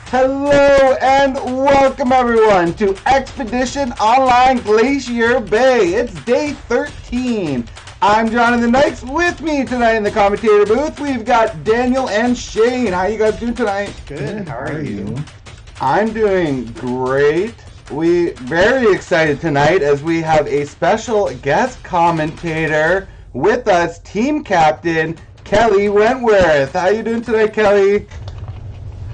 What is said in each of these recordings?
Hello and welcome everyone to Expedition Online Glacier Bay. It's day 13. I'm Jonathan Dykes. With me tonight in the commentator booth, we've got Daniel and Shane. How you guys doing tonight? Good. How are you? I'm doing great. We very excited tonight as we have a special guest commentator with us, team captain Kelley Wentworth. How you doing today, Kelley?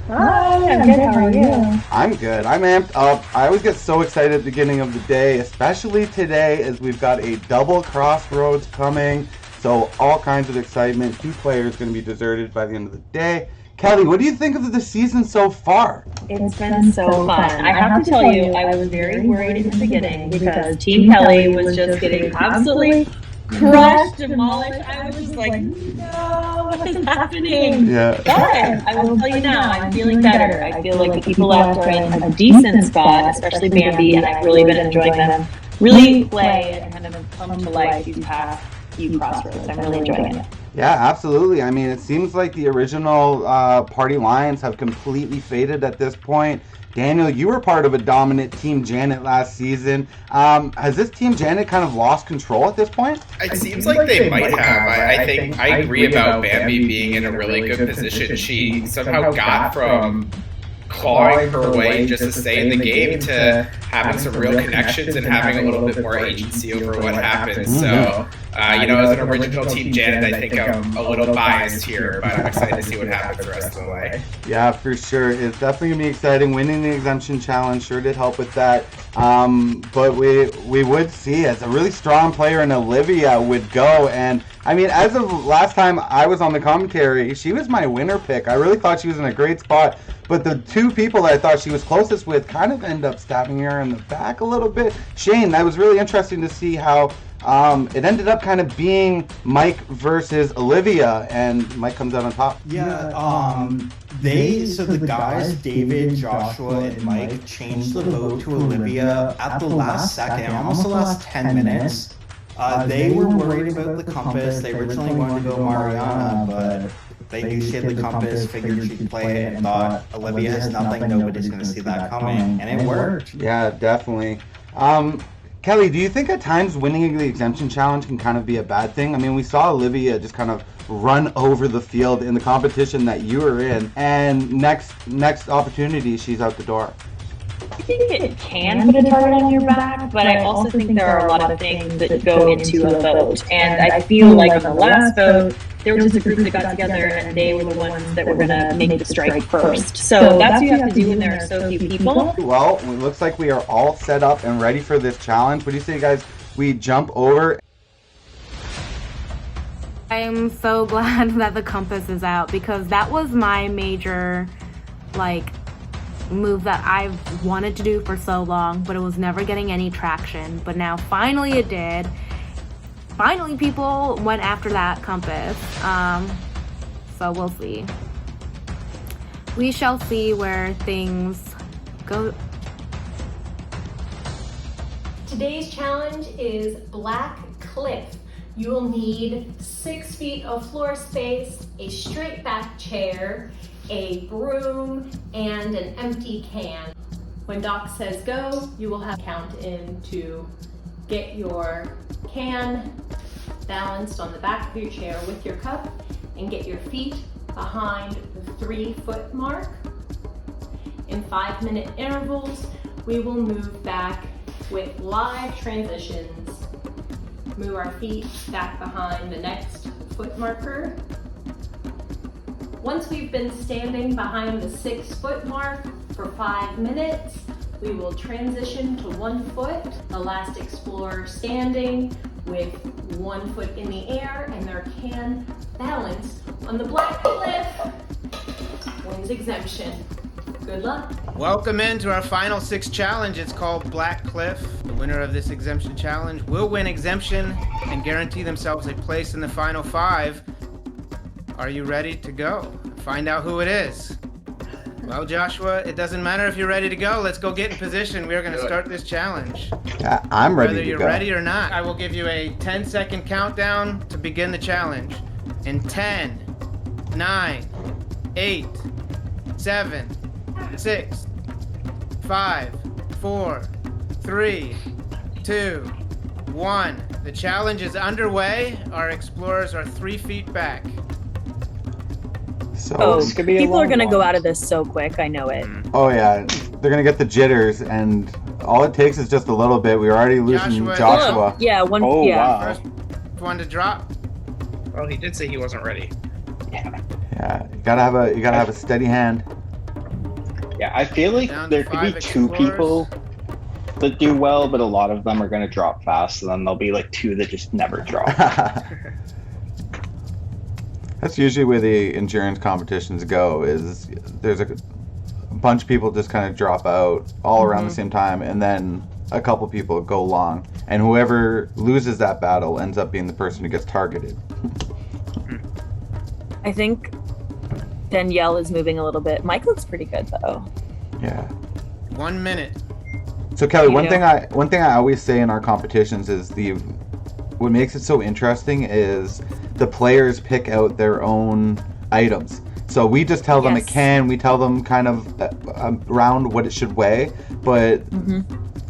Hi, I'm good. How are you? I'm good. I'm amped up. I always get so excited at the beginning of the day, especially today as we've got a double crossroads coming. So all kinds of excitement. 2 players going to be deserted by the end of the day. Kelley, what do you think of the season so far? It's been so fun. I have to tell you, I was very worried at the beginning because Team Kelley was just getting absolutely crushed, demolished. I was just like, no, what is happening? Yeah. But I will tell you now, I'm feeling better. I feel like the people left are in a decent spot, especially Bambi, and I've really been enjoying them really play and kind of come to life these past few crossroads. I'm really enjoying it. Yeah, absolutely. I mean, it seems like the original party lines have completely faded at this point. Daniel, you were part of a dominant Team Janet last season. Has this Team Janet kind of lost control at this point? It seems like they might have. I think I agree about Bambi being in a really good position. She somehow got from clawing her way just to stay in the game to having some real connections and having a little bit more agency over what happens. So, as an original Team Janet, I think I'm a little biased here, but I'm excited to see what happens the rest of the way. Yeah, for sure. It's definitely going to be exciting. Winning the exemption challenge sure did help with that. But we would see as a really strong player in Olivia would go. And, I mean, as of last time I was on the commentary, she was my winner pick. I really thought she was in a great spot. But the 2 people that I thought she was closest with kind of end up stabbing her in the back a little bit. Shane, that was really interesting to see how it ended up kind of being Mike versus Olivia, and Mike comes out on top. Yeah, the guys, David, Joshua, and Mike changed the vote to Olivia at the last second, almost the last 10 minutes. They were worried about the compass. They originally wanted to go Mariana, but they do shade the compass, figured she'd play it, and thought Olivia has nothing, nobody's going to see that coming, and it worked. Yeah, definitely. Kelley, do you think at times winning the exemption challenge can kind of be a bad thing? I mean, we saw Olivia just kind of run over the field in the competition that you were in, and next opportunity, she's out the door. I think it can put a target on your back, but I also think there are a lot of things that go into a vote. And I feel like on the last vote, there was just a group that got together and they were the ones that were going to make the strike first. So that's what you have to do when there are so few people. Well, it looks like we are all set up and ready for this challenge. What do you say, guys? We jump over. I'm so glad that the compass is out because that was my major, move that I've wanted to do for so long, but it was never getting any traction. But now finally it did. Finally people went after that compass. So we'll see. We shall see where things go. Today's challenge is Black Cliff. You will need 6 feet of floor space, a straight back chair, a broom, and an empty can. When Doc says go, you will have to count in to get your can balanced on the back of your chair with your cup and get your feet behind the 3-foot mark. In 5-minute intervals, we will move back with live transitions. Move our feet back behind the next foot marker. Once we've been standing behind the 6-foot mark for 5 minutes, we will transition to 1 foot. The last explorer standing with 1 foot in the air and their can balanced on the Black Cliff wins exemption. Good luck. Welcome into our final 6 challenge. It's called Black Cliff. The winner of this exemption challenge will win exemption and guarantee themselves a place in the final 5. Are you ready to go? Find out who it is. Well, Joshua, it doesn't matter if you're ready to go. Let's go get in position. We are going to start this challenge. Yeah, I'm ready to go. Whether you're ready or not, I will give you a 10-second countdown to begin the challenge. In 10, 9, 8, 7, 6, 5, 4, 3, 2, 1. The challenge is underway. Our explorers are 3 feet back. So This could be a people are long gonna go one. out of this so quick. I know it. oh yeah, they're gonna get the jitters, and all it takes is just a little bit. We're already losing Joshua. Joshua. Yeah, one. Oh, yeah. wow. First one to drop. Well, he did say he wasn't ready. Yeah, you gotta have a steady hand. Yeah, I feel like Down to there could be 5 two explorers. people that do well, but a lot of them are going to drop fast, and then there'll be like 2 that just never drop. That's usually where the endurance competitions go. Is there's a bunch of people just kind of drop out all around the same time, and then a couple people go long, and whoever loses that battle ends up being the person who gets targeted. I think Danielle is moving a little bit. Mike looks pretty good though. Yeah. 1 minute. So Kelly, You one know. thing I always say in our competitions is what makes it so interesting is the players pick out their own items. So we just tell them it Yes. can, we tell them kind of around what it should weigh, but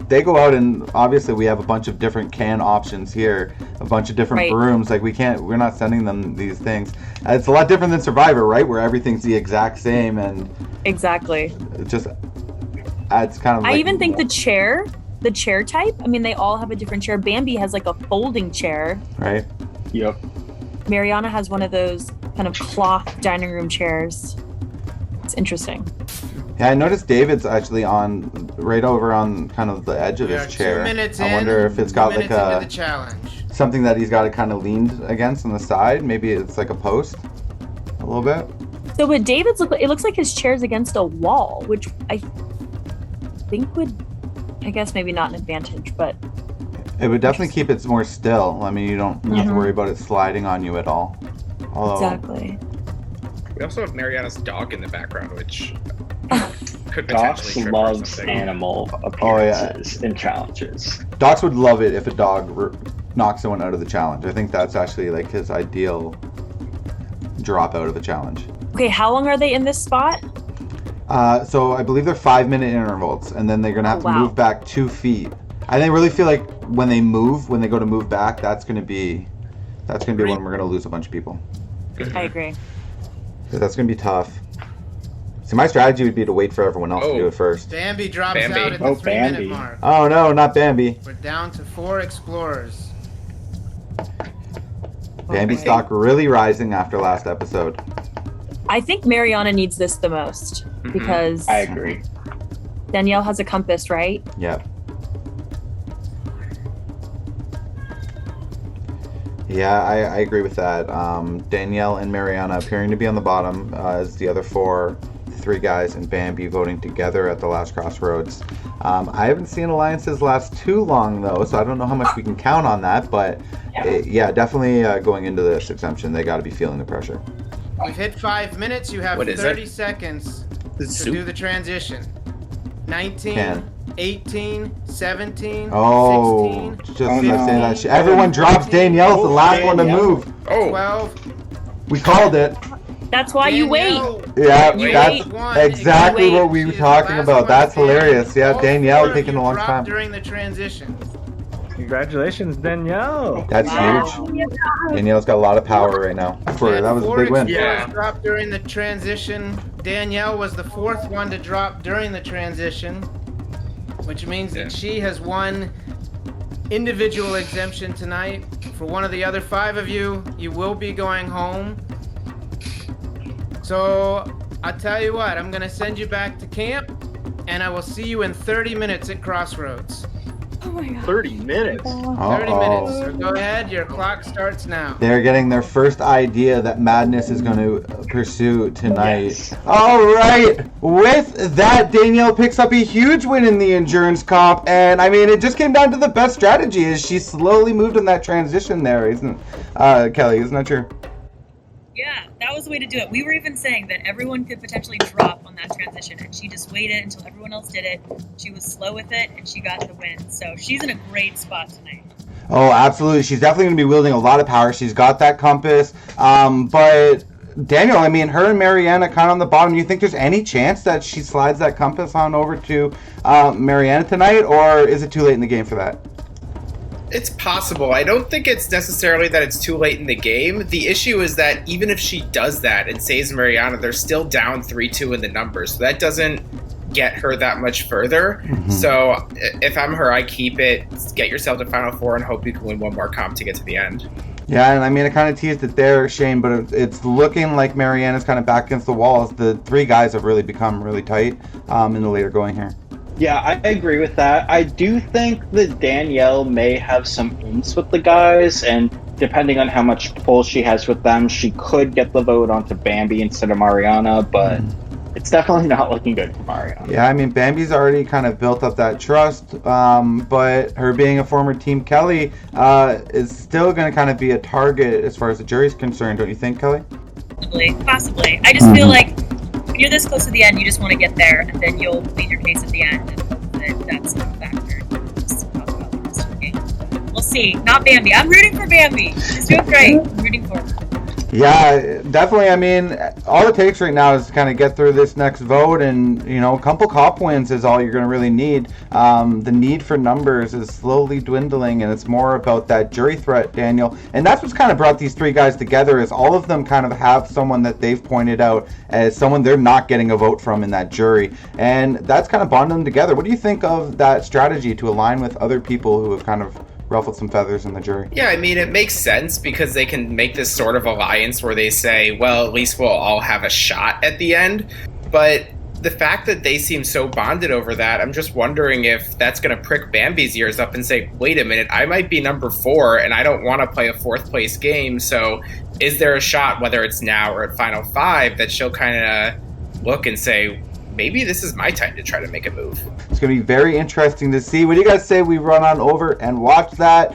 they go out and obviously we have a bunch of different can options here, a bunch of different Right. brooms. Like we're not sending them these things. It's a lot different than Survivor, right? Where everything's the exact same and Exactly. it just adds kind of. I like, even think the chair type. I mean, they all have a different chair. Bambi has like a folding chair. right. Yep. Mariana has one of those kind of cloth dining room chairs. It's interesting. Yeah, I noticed David's actually right over on kind of the edge of We are his chair. 2 minutes I in. wonder if it's 2 got like minutes into a the challenge. something that he's got it kind of leaned against on the side. Maybe it's like a post, a little bit. So what David's it looks like his chair's against a wall, which I think I guess maybe not an advantage, but It would definitely keep it more still. I mean, you don't have to worry about it sliding on you at all. Although, exactly. We also have Mariana's dog in the background, which could Docs potentially trip or loves something. animal appearances and challenges. Docs would love it if a dog knocks someone out of the challenge. I think that's actually like his ideal drop out of the challenge. Okay, how long are they in this spot? So I believe they're 5-minute intervals, and then they're gonna have to wow. move back 2 feet. I really feel like when they go to move back, that's gonna be when we're gonna lose a bunch of people. I agree. 'Cause that's gonna be tough. See, my strategy would be to wait for everyone else to do it first. Bambi drops Bambi. out at the Oh, 3-minute Bambi. mark. Oh no, not Bambi. We're down to 4 explorers. Bambi stock really rising after last episode. I think Mariana needs this the most because I agree. Danielle has a compass, right? Yep. Yeah, I agree with that. Danielle and Mariana appearing to be on the bottom as the other 3 guys, and Bambi voting together at the last crossroads. I haven't seen alliances last too long though, so I don't know how much we can count on that. But definitely going into this exemption, they got to be feeling the pressure. We've hit 5 minutes. You have What is 30 it? seconds The to soup? do the transition. 19, Can. 18, 17, Oh, 16, just 15, say that shit. Everyone drops. Danielle's the last one to Danielle. move. Oh, 12. We called it. That's why you wait. Danielle, Yeah, Wait. that's One. exactly Wait. what we were She's the talking last about. one That's standing. hilarious. Yeah, All Danielle 4 of taking you a long dropped time. during the transition. Congratulations, Danielle. That's Wow. huge. Danielle's got a lot of power right now. That was a 4 big win. explorers Yeah. dropped during the transition. Danielle was the 4th one to drop during the transition, which means Yeah. that she has won individual exemption tonight. For one of the other 5 of you, you will be going home. So I'll tell you what, I'm gonna send you back to camp, and I will see you in 30 minutes at Crossroads. 30 minutes. 30 minutes. So go ahead, your clock starts now. They're getting their first idea that Madness is going to pursue tonight. Yes. All right. With that, Danielle picks up a huge win in the endurance comp, and I mean, it just came down to the best strategy. Is she slowly moved in that transition there, isn't Kelly? Isn't that true? Yeah, that was the way to do it. We were even saying that everyone could potentially drop on that transition, and she just waited until everyone else did it. She was slow with it, and she got the win. So she's in a great spot tonight. Oh, absolutely. She's definitely going to be wielding a lot of power. She's got that compass, but Daniel, I mean, her and Mariana kind of on the bottom. You think there's any chance that she slides that compass on over to Mariana tonight, or is it too late in the game for that? It's possible. I don't think it's necessarily that it's too late in the game. The issue is that even if she does that and saves Mariana, they're still down 3-2 in the numbers. So that doesn't get her that much further. Mm-hmm. So if I'm her, I keep it, get yourself to Final Four, and hope you can win one more comp to get to the end. Yeah, and I mean, I kind of teased it there, Shane, but it's looking like Mariana's kind of back against the walls. The three guys have really become really tight in the later going here. Yeah, I agree with that. I do think that Danielle may have some ins with the guys, and depending on how much pull she has with them, she could get the vote onto Bambi instead of Mariana, but it's definitely not looking good for Mariana. Yeah, I mean, Bambi's already kind of built up that trust, but her being a former Team Kelley is still going to kind of be a target as far as the jury's concerned, don't you think, Kelley? Possibly. I just feel like when you're this close to the end, you just want to get there, and then you'll plead your case at the end, and hope that that's a factor. Just talk about the rest of the game. We'll see. Not Bambi. I'm rooting for Bambi. She's doing great. I'm rooting for her. Yeah, definitely. I mean, all it takes right now is to kind of get through this next vote, and a couple cop wins is all you're going to really need. The need for numbers is slowly dwindling, and it's more about that jury threat, Daniel. And that's what's kind of brought these three guys together, is all of them kind of have someone that they've pointed out as someone they're not getting a vote from in that jury, and that's kind of bonded them together. What do you think of that strategy to align with other people who have kind of ruffled some feathers in the jury? Yeah, I mean, it makes sense because they can make this sort of alliance where they say, well, at least we'll all have a shot at the end. But the fact that they seem so bonded over that, I'm just wondering if that's going to prick Bambi's ears up and say, wait a minute, I might be number 4 and I don't want to play a 4th place game. So is there a shot, whether it's now or at Final 5, that she'll kind of look and say, maybe this is my time to try to make a move? It's going to be very interesting to see. What do you guys say we run on over and watch that?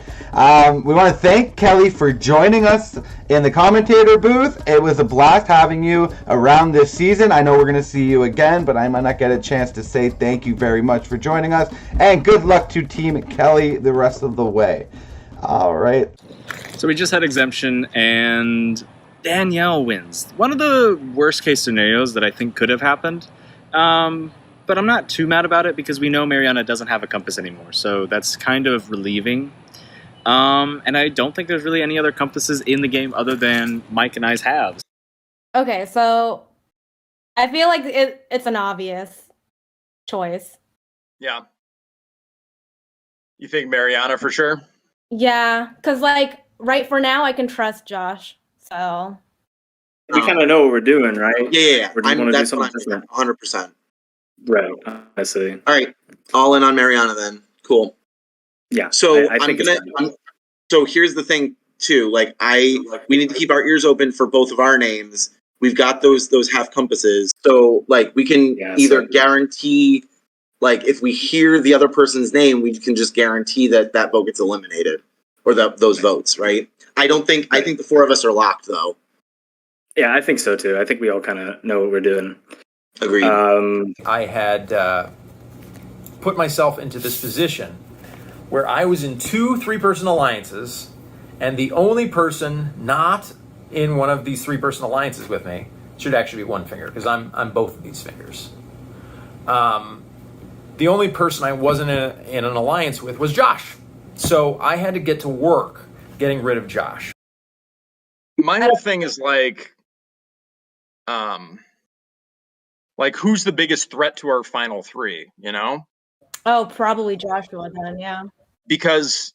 We want to thank Kelley for joining us in the commentator booth. It was a blast having you around this season. I know we're going to see you again, but I might not get a chance to say thank you very much for joining us. And good luck to Team Kelley the rest of the way. All right. So we just had exemption, and Danielle wins. One of the worst case scenarios that I think could have happened. But I'm not too mad about it because we know Mariana doesn't have a compass anymore, so that's kind of relieving. And I don't think there's really any other compasses in the game other than Mike and I's halves. Okay, so I feel like it's an obvious choice. Yeah. You think Mariana for sure? Yeah, because right for now I can trust Josh, so... We kind of know what we're doing, right? Yeah. We're going to do something different. 100%. Right, I see. All right, all in on Mariana then. Cool. Yeah. So I think so here's the thing too. We need to keep our ears open for both of our names. We've got those half compasses. So we can either guarantee, if we hear the other person's name, we can just guarantee that vote gets eliminated, or those votes, right? I think the 4 of us are locked though. Yeah, I think so too. I think we all kind of know what we're doing. Agreed. I had put myself into this position where I was in 2 3-person alliances, and the only person not in one of these 3-person alliances with me should actually be one finger, because I'm both of these fingers. The only person I wasn't in an alliance with was Josh. So I had to get to work getting rid of Josh. My whole thing is who's the biggest threat to our final 3, Oh, probably Joshua then, yeah. Because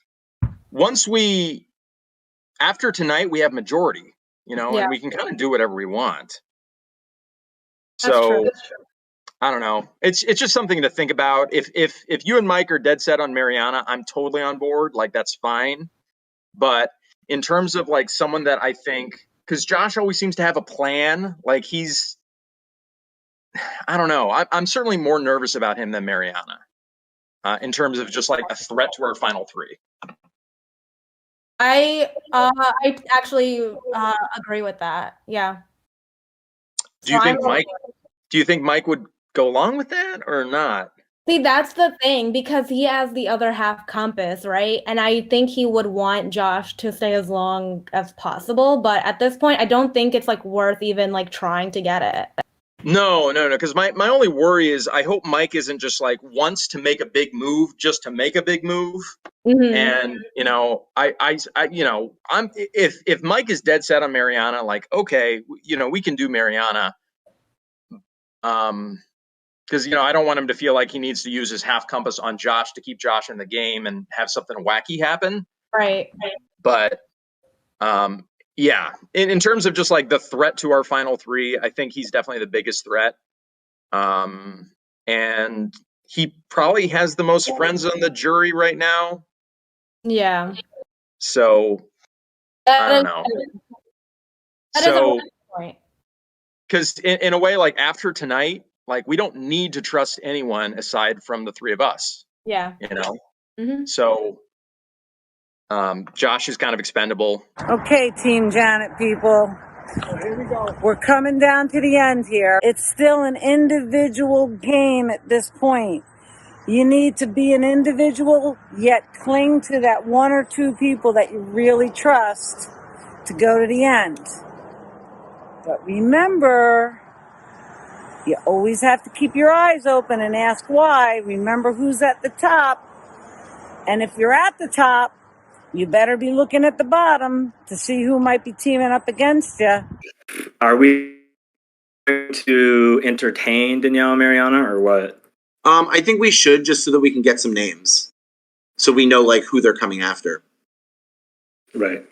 after tonight, we have majority, and we can kind of do whatever we want. That's true. I don't know. It's just something to think about. If you and Mike are dead set on Mariana, I'm totally on board. That's fine. But in terms of someone that I think, because Josh always seems to have a plan, I don't know. I'm certainly more nervous about him than Mariana in terms of just a threat to our final 3. I actually agree with that. Yeah. Do you think Mike would go along with that or not? See, that's the thing, because he has the other half compass, right? And I think he would want Josh to stay as long as possible, but at this point, I don't think it's like worth even like trying to get it. No. Because my only worry is I hope Mike isn't just like wants to make a big move just to make a big move. And I'm if Mike is dead set on Mariana, like okay, we can do Mariana. Because I don't want him to feel like he needs to use his half compass on Josh to keep Josh in the game and have something wacky happen. Right. But yeah, in terms of just like the threat to our final three, I think he's definitely the biggest threat. And he probably has the most friends on the jury right now. Yeah. So I don't know. That is a good point. Because in a way, like after tonight, like we don't need to trust anyone aside from the three of us. Yeah. So Josh is kind of expendable. Okay, Team Janet people. Here we go. We're coming down to the end here. It's still an individual game at this point. You need to be an individual, yet cling to that one or two people that you really trust to go to the end. But remember, you always have to keep your eyes open and ask why. Remember who's at the top. And if you're at the top, you better be looking at the bottom to see who might be teaming up against you. Are we going to entertain Danielle and Mariana or what? I think we should, just so that we can get some names, so we know like who they're coming after. Right.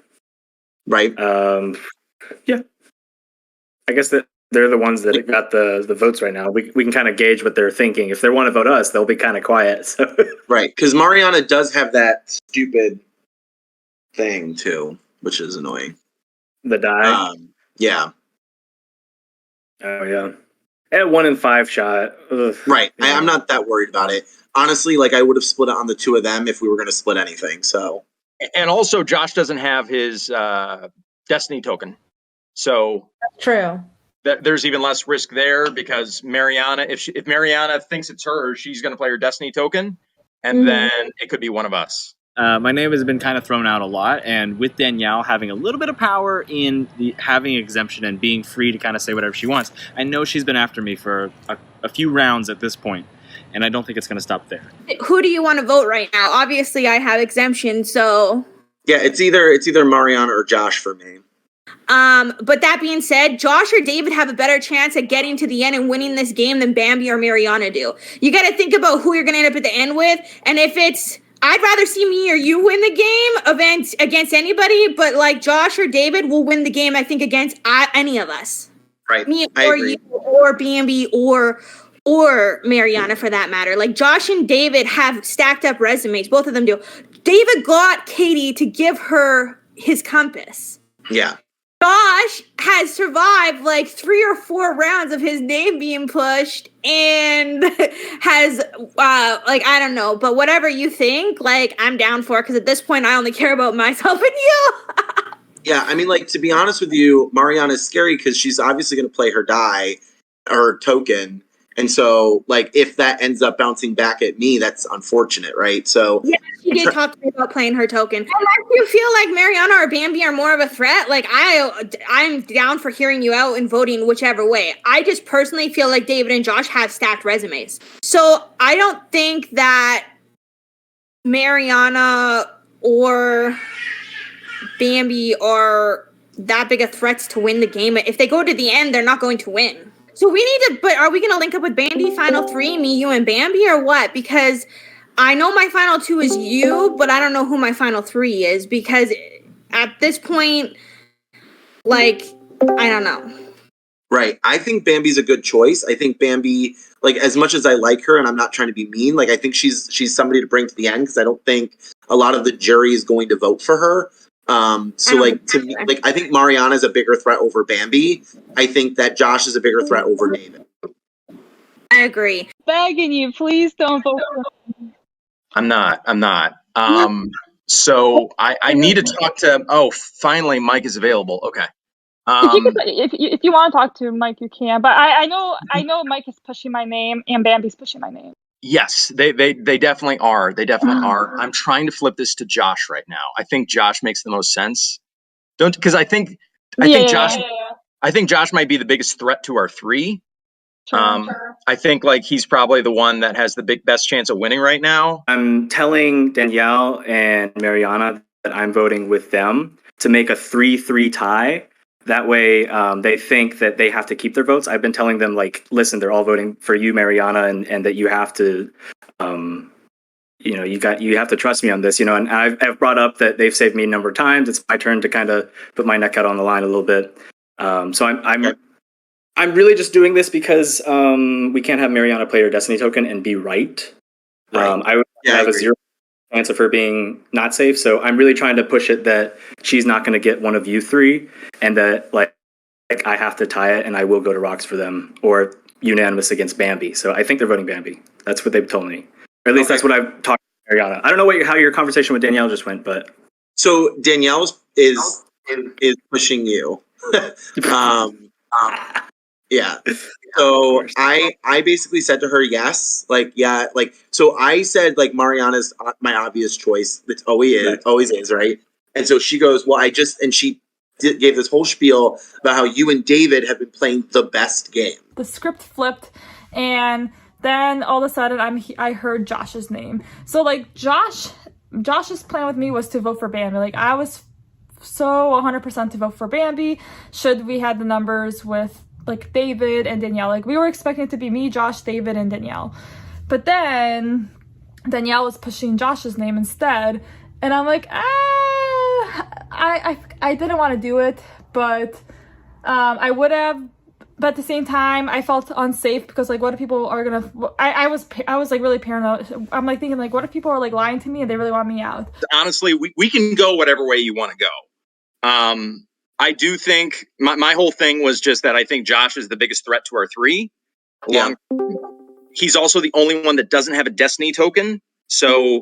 Yeah. I guess that they're the ones that got the votes right now. We can kind of gauge what they're thinking. If they want to vote us, they'll be kind of quiet. So. Right, because Mariana does have that stupid thing too, which is annoying. The die. Yeah. Oh yeah. At 1 in 5 shot. Ugh. Right. Yeah. I'm not that worried about it. Honestly, like I would have split it on the two of them if we were going to split anything. So. And also, Josh doesn't have his destiny token, so that's true. There's even less risk there because Mariana, if Mariana thinks it's her, she's going to play her destiny token, and then it could be one of us. My name has been kind of thrown out a lot, and with Danielle having a little bit of power in having exemption and being free to kind of say whatever she wants, I know she's been after me for a few rounds at this point, and I don't think it's going to stop there. Who do you want to vote right now? Obviously, I have exemption, so... Yeah, it's either Mariana or Josh for me. But that being said, Josh or David have a better chance at getting to the end and winning this game than Bambi or Mariana do. You got to think about who you're going to end up at the end with, and if it's... I'd rather see me or you win the game against anybody, but like Josh or David will win the game, I think, against any of us. Right. Me or you or Bambi or Mariana for that matter. Like Josh and David have stacked up resumes. Both of them do. David got Katie to give her his compass. Yeah. Josh has survived like 3 or 4 rounds of his name being pushed and has like, I don't know, but whatever you think, like I'm down for, because at this point I only care about myself and you. Yeah, I mean, like, to be honest with you, Mariana's scary because she's obviously going to play her die, her token. And so, like, if that ends up bouncing back at me, that's unfortunate, right? So yeah, she did talk to me about playing her token. Unless you feel like Mariana or Bambi are more of a threat, like I'm down for hearing you out and voting whichever way. I just personally feel like David and Josh have stacked resumes. So I don't think that Mariana or Bambi are that big of threats to win the game. If they go to the end, they're not going to win. So we need to, but are we going to link up with Bambi final 3, me, you, and Bambi, or what? Because I know my final 2 is you, but I don't know who my final 3 is, because at this point, like, I don't know. Right. I think Bambi's a good choice. I think Bambi, like, as much as I like her, and I'm not trying to be mean, like, I think she's somebody to bring to the end, because I don't think a lot of the jury is going to vote for her. So like to me, like I think Mariana is a bigger threat over Bambi. I think that Josh is a bigger threat over David. I agree. Begging you, please don't vote for me. I'm not. So I need to talk to. Oh, finally, Mike is available. Okay. If you want to talk to Mike, you can. But I know Mike is pushing my name and Bambi's pushing my name. Yes, they definitely are. They definitely are. I'm trying to flip this to Josh right now. I think Josh makes the most sense. Because I think Josh. I think Josh might be the biggest threat to our 3. I think like he's probably the one that has the best chance of winning right now. I'm telling Danielle and Mariana that I'm voting with them to make a 3-3 tie. That way, they think that they have to keep their votes. I've been telling them, like, listen, they're all voting for you, Mariana, and that you have to, you have to trust me on this, and I've brought up that they've saved me a number of times. It's my turn to kind of put my neck out on the line a little bit. So I'm really just doing this because we can't have Mariana play her Destiny token and be right. I would have a 0 chance of her being not safe. So I'm really trying to push it that she's not going to get one of you 3, and that like I have to tie it, and I will go to rocks for them, or unanimous against Bambi. So I think they're voting Bambi. That's what they've told me, or at least that's what I've talked to Mariana. I don't know how your conversation with Danielle just went, but so Danielle is pushing you. Yeah. So I basically said to her, yes, so I said like Mariana's my obvious choice. It's always is, right? And so she goes, well, she gave this whole spiel about how you and David have been playing the best game. The script flipped, and then all of a sudden I heard Josh's name. So like Josh's plan with me was to vote for Bambi. Like I was so 100% to vote for Bambi. Should we had the numbers with like David and Danielle, like we were expecting it to be me, Josh, David, and Danielle, but then Danielle was pushing Josh's name instead, and I'm like, I didn't want to do it, but I would have, but at the same time I felt unsafe because like what if people are gonna, I was like really paranoid. I'm like thinking like what if people are like lying to me and they really want me out. Honestly, we can go whatever way you want to go. I do think my whole thing was just that I think Josh is the biggest threat to our 3. He's also the only one that doesn't have a Destiny token. So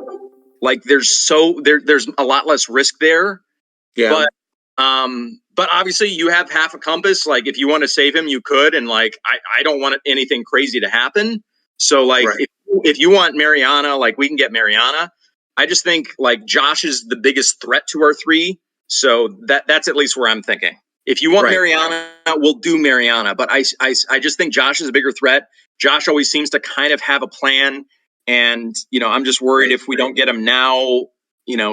like there's a lot less risk there. Yeah. But obviously you have half a compass. Like if you want to save him, you could. And like I don't want anything crazy to happen. So like if you want Mariana, like we can get Mariana. I just think like Josh is the biggest threat to our 3. So that's at least where I'm thinking. If you want Mariana, we'll do Mariana. But I just think Josh is a bigger threat. Josh always seems to kind of have a plan. And, I'm just worried if we don't get him now,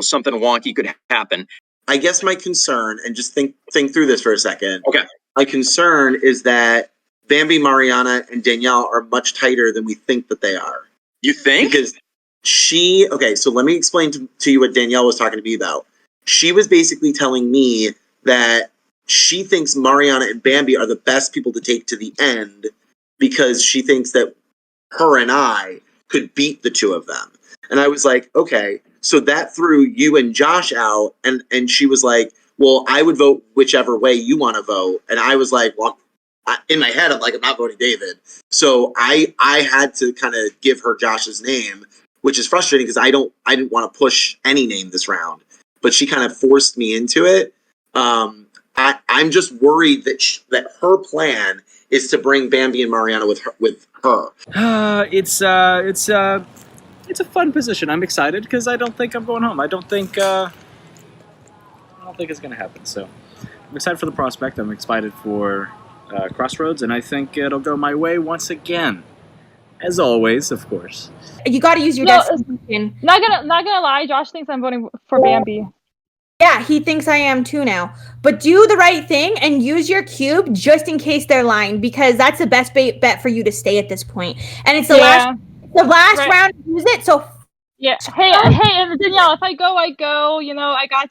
something wonky could happen. I guess my concern, and just think through this for a second. Okay. My concern is that Bambi, Mariana, and Danielle are much tighter than we think that they are. You think? Because so let me explain to you what Danielle was talking to me about. She was basically telling me that she thinks Mariana and Bambi are the best people to take to the end because she thinks that her and I could beat the 2 of them. And I was like, okay, so that threw you and Josh out. And she was like, well, I would vote whichever way you want to vote. And I was like, well, in my head, I'm like, I'm not voting David. So I had to kind of give her Josh's name, which is frustrating because I didn't want to push any name this round. But she kind of forced me into it. I'm just worried that her plan is to bring Bambi and Mariana with her. It's a fun position. I'm excited because I don't think I'm going home. I don't think it's going to happen. So I'm excited for the prospect. I'm excited for Crossroads, and I think it'll go my way once again. As always, of course. You got to use your Destiny. Not gonna lie, Josh thinks I'm voting for Bambi. Yeah, he thinks I am too now. But do the right thing and use your cube just in case they're lying, because that's the best bet for you to stay at this point. And it's the last round to use it. So yeah. Hey, Danielle, if I go, I go.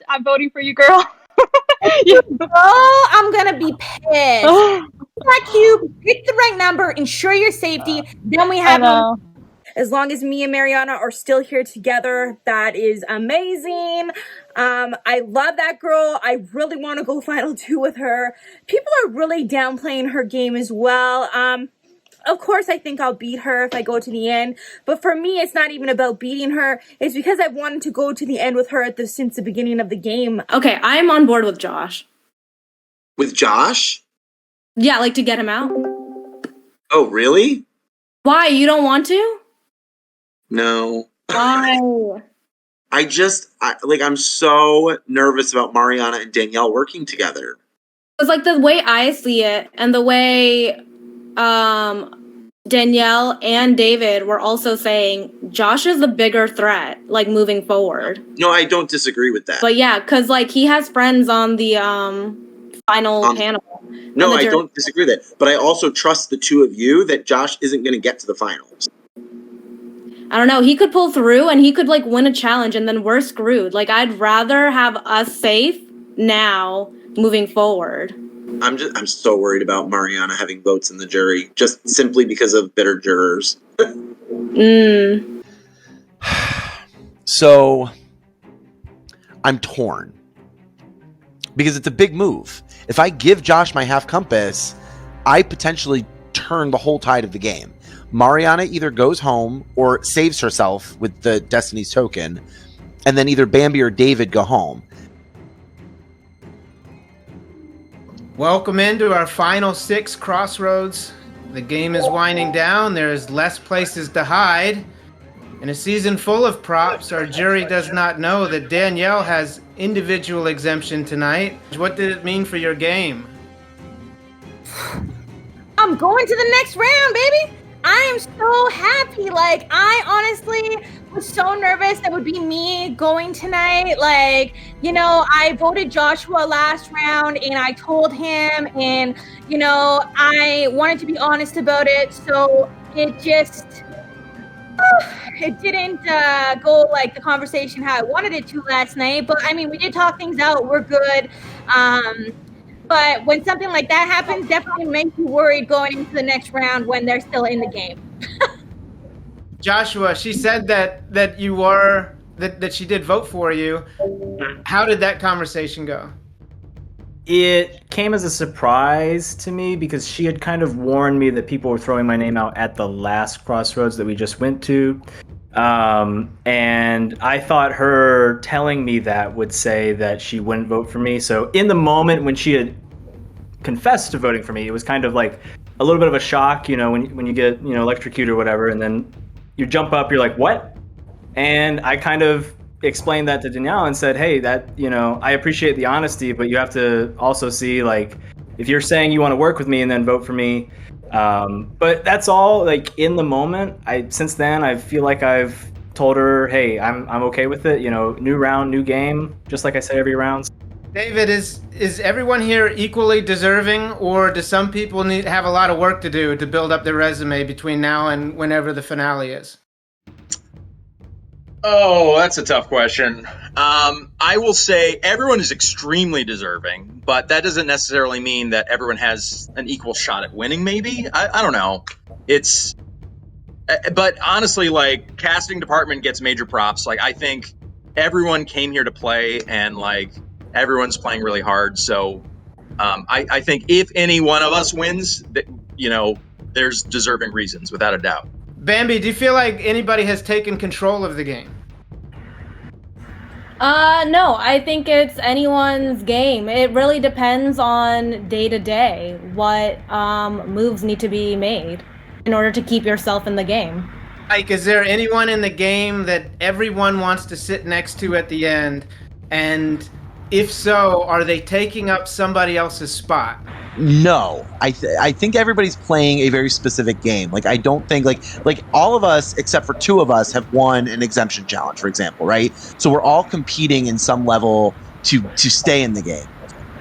I'm voting for you, girl. Oh, I'm gonna be pissed. That cube, pick the right number, ensure your safety. Then we have. As long as me and Mariana are still here together, that is amazing. I love that girl. I really want to go Final 2 with her. People are really downplaying her game as well. Of course, I think I'll beat her if I go to the end. But for me, it's not even about beating her. It's because I've wanted to go to the end with her since the beginning of the game. Okay, I'm on board with Josh. With Josh? Yeah, like to get him out. Oh, really? Why? You don't want to? No. Why? I'm so nervous about Mariana and Danielle working together. It's like the way I see it, and the way Danielle and David were also saying Josh is the bigger threat, like moving forward. No, I don't disagree with that. But yeah, because like he has friends on the final panel. No, I don't disagree with that. But I also trust the two of you that Josh isn't going to get to the finals. I don't know. He could pull through and he could like win a challenge, and then we're screwed. Like I'd rather have us safe now moving forward. I'm so worried about Mariana having votes in the jury, just simply because of bitter jurors. So I'm torn because it's a big move. If I give Josh my half compass, I potentially turn the whole tide of the game. Mariana either goes home or saves herself with the Destiny's token, and then either Bambi or David go home. Welcome into our final 6 crossroads. The game is winding down. There's less places to hide. In a season full of props, our jury does not know that Danielle has individual exemption tonight. What did it mean for your game? I'm going to the next round, baby. I am so happy. Like, I honestly was so nervous that would be me going tonight. Like, you know, I voted Joshua last round and I told him, and, you know, I wanted to be honest about it. So it just, it didn't go like the conversation how I wanted it to last night. But I mean, we did talk things out. We're good. But when something like that happens, definitely makes you worried going into the next round when they're still in the game. Joshua, she said that you were that she did vote for you. How did that conversation go? It came as a surprise to me because she had kind of warned me that people were throwing my name out at the last crossroads that we just went to. And I thought her telling me that would say that she wouldn't vote for me. So in the moment when she had confessed to voting for me, it was kind of like a little bit of a shock, you know, when you get, you know, electrocuted or whatever, and then you jump up, you're like, what? And I kind of explained that to Danielle and said, hey, that, you know, I appreciate the honesty, but you have to also see, like, if you're saying you want to work with me and then vote for me, but that's all. Like, in the moment, since then I feel like I've told her, hey, I'm okay with it, you know, new round, new game, just like I said every round. David, is everyone here equally deserving, or do some people have a lot of work to do to build up their resume between now and whenever the finale is? Oh, that's a tough question. I will say everyone is extremely deserving, but that doesn't necessarily mean that everyone has an equal shot at winning, maybe? I don't know. But honestly, like, casting department gets major props. Like, I think everyone came here to play, and, like, everyone's playing really hard. So I think if any one of us wins, that, you know, there's deserving reasons, without a doubt. Bambi, do you feel like anybody has taken control of the game? No, I think it's anyone's game. It really depends on day to day what moves need to be made in order to keep yourself in the game. Like, is there anyone in the game that everyone wants to sit next to at the end? And if so, are they taking up somebody else's spot? No, I think everybody's playing a very specific game. Like, I don't think like all of us except for 2 of us have won an exemption challenge, for example, right? So we're all competing in some level to stay in the game.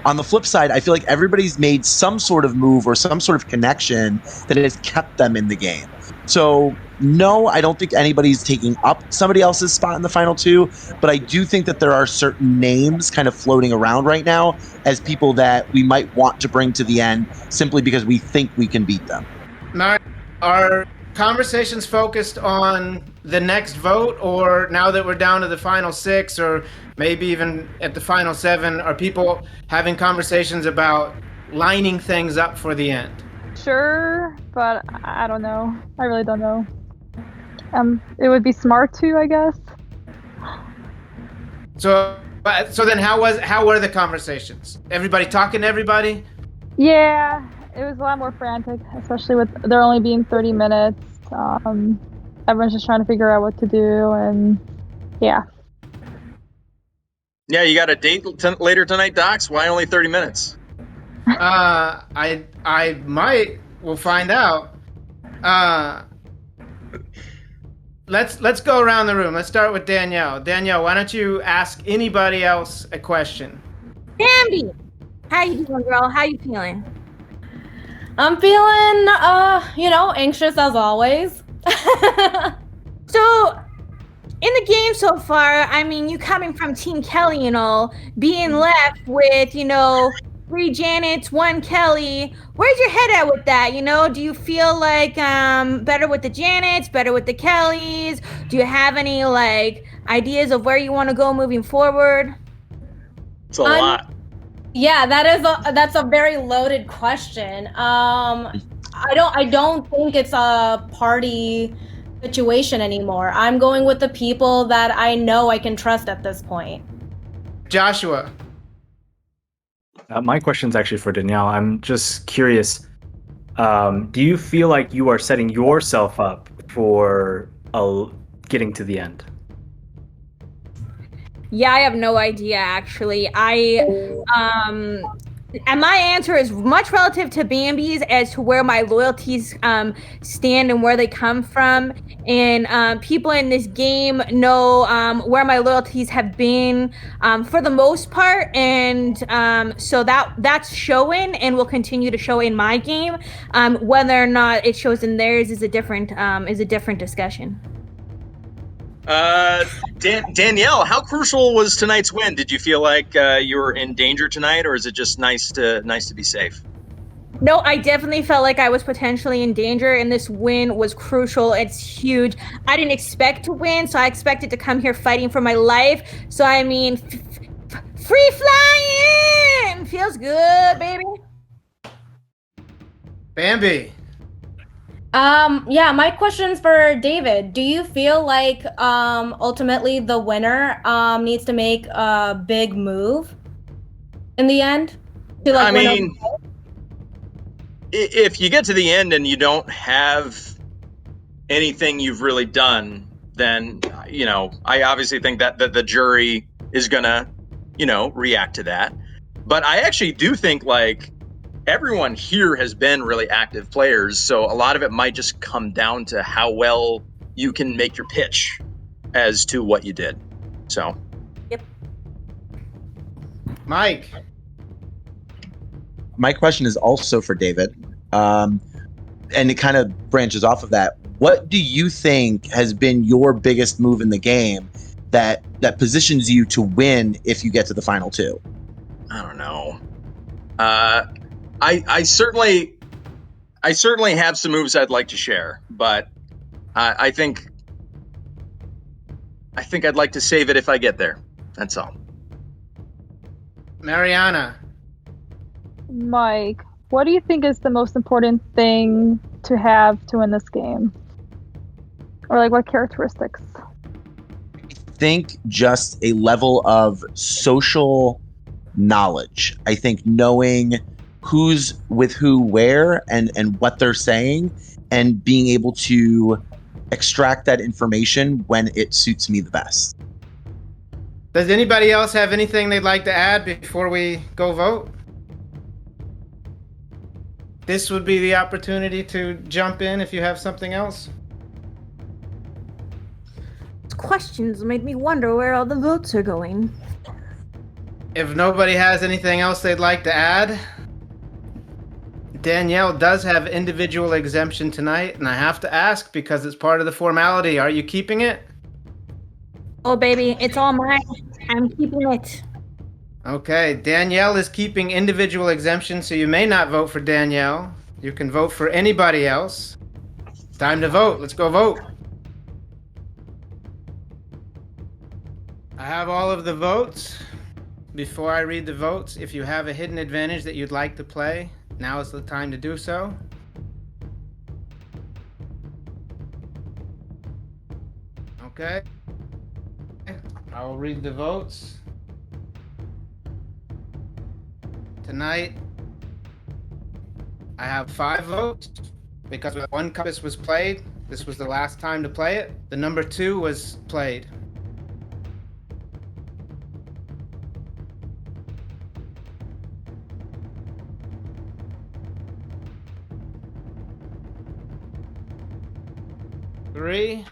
On the flip side, I feel like everybody's made some sort of move or some sort of connection that has kept them in the game. So no, I don't think anybody's taking up somebody else's spot in the final 2, but I do think that there are certain names kind of floating around right now as people that we might want to bring to the end simply because we think we can beat them. Now, are conversations focused on the next vote, or now that we're down to the final 6, or maybe even at the final 7, are people having conversations about lining things up for the end? Sure, but I don't know. I really don't know. It would be smart to, I guess. So then how were the conversations? Everybody talking to everybody? Yeah, it was a lot more frantic, especially with there only being 30 minutes. everyone's just trying to figure out what to do, and yeah. Yeah, you got a date later tonight, Docs? Why only 30 minutes? I might. We'll find out. Let's go around the room. Let's start with Danielle. Danielle, why don't you ask anybody else a question? Bambi, how you doing, girl? How you feeling? I'm feeling, anxious as always. So, in the game so far, I mean, you coming from Team Kelley and all, being left with, 3 Janets, 1 Kelley. Where's your head at with that? Do you feel like better with the Janets, better with the Kelleys? Do you have any ideas of where you want to go moving forward? It's a lot. Yeah, that's a very loaded question. I don't think it's a party situation anymore. I'm going with the people that I know I can trust at this point. Joshua. My question's actually for Danielle. I'm just curious. Do you feel like you are setting yourself up for getting to the end? Yeah, I have no idea, actually. And my answer is much relative to Bambi's as to where my loyalties stand and where they come from. And people in this game know where my loyalties have been for the most part. And so that's showing and will continue to show in my game. Whether or not it shows in theirs is a different discussion. Danielle, how crucial was tonight's win? Did you feel like you were in danger tonight, or is it just nice to be safe? No, I definitely felt like I was potentially in danger, and this win was crucial. It's huge. I didn't expect to win, so I expected to come here fighting for my life. So I mean, free flying feels good, baby. Bambi. Yeah, my question's for David. Do you feel like ultimately the winner needs to make a big move in the end? If you get to the end and you don't have anything you've really done, then I obviously think that the jury is gonna react to that. But I actually do think everyone here has been really active players, so a lot of it might just come down to how well you can make your pitch as to what you did. So, yep. Mike. My question is also for David, and it kind of branches off of that. What do you think has been your biggest move in the game that positions you to win if you get to the final 2? I don't know. I certainly have some moves I'd like to share, but I think I'd like to save it if I get there. That's all. Mariana. Mike, what do you think is the most important thing to have to win this game? Or what characteristics? I think just a level of social knowledge. I think knowing who's with who where and what they're saying and being able to extract that information when it suits me the best. Does anybody else have anything they'd like to add before we go vote? This would be the opportunity to jump in if you have something else. These questions made me wonder where all the votes are going. If nobody has anything else they'd like to add, Danielle does have individual exemption tonight, and I have to ask because it's part of the formality. Are you keeping it? Oh, baby, it's all mine. I'm keeping it. Okay, Danielle is keeping individual exemption, so you may not vote for Danielle. You can vote for anybody else. Time to vote. Let's go vote. I have all of the votes. Before I read the votes, if you have a hidden advantage that you'd like to play, now is the time to do so. Okay. I will read the votes. Tonight, I have 5 votes because one compass was played This was the last time to play it. The number 2 was played. Three.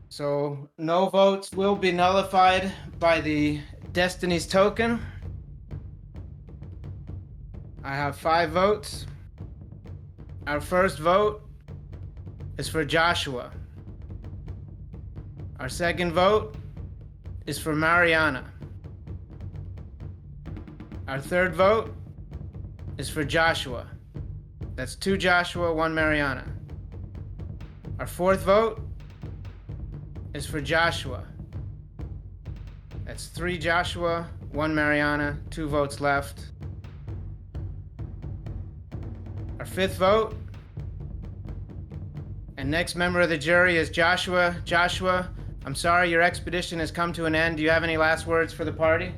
So no votes will be nullified by the Destiny's token. I have 5 votes. Our first vote is for Joshua. Our second vote is for Mariana. Our third vote is for Joshua. That's 2 Joshua, 1 Mariana. Our fourth vote is for Joshua. That's 3 Joshua, 1 Mariana, 2 votes left. Our fifth vote and next member of the jury is Joshua. Joshua, I'm sorry, your expedition has come to an end. Do you have any last words for the party?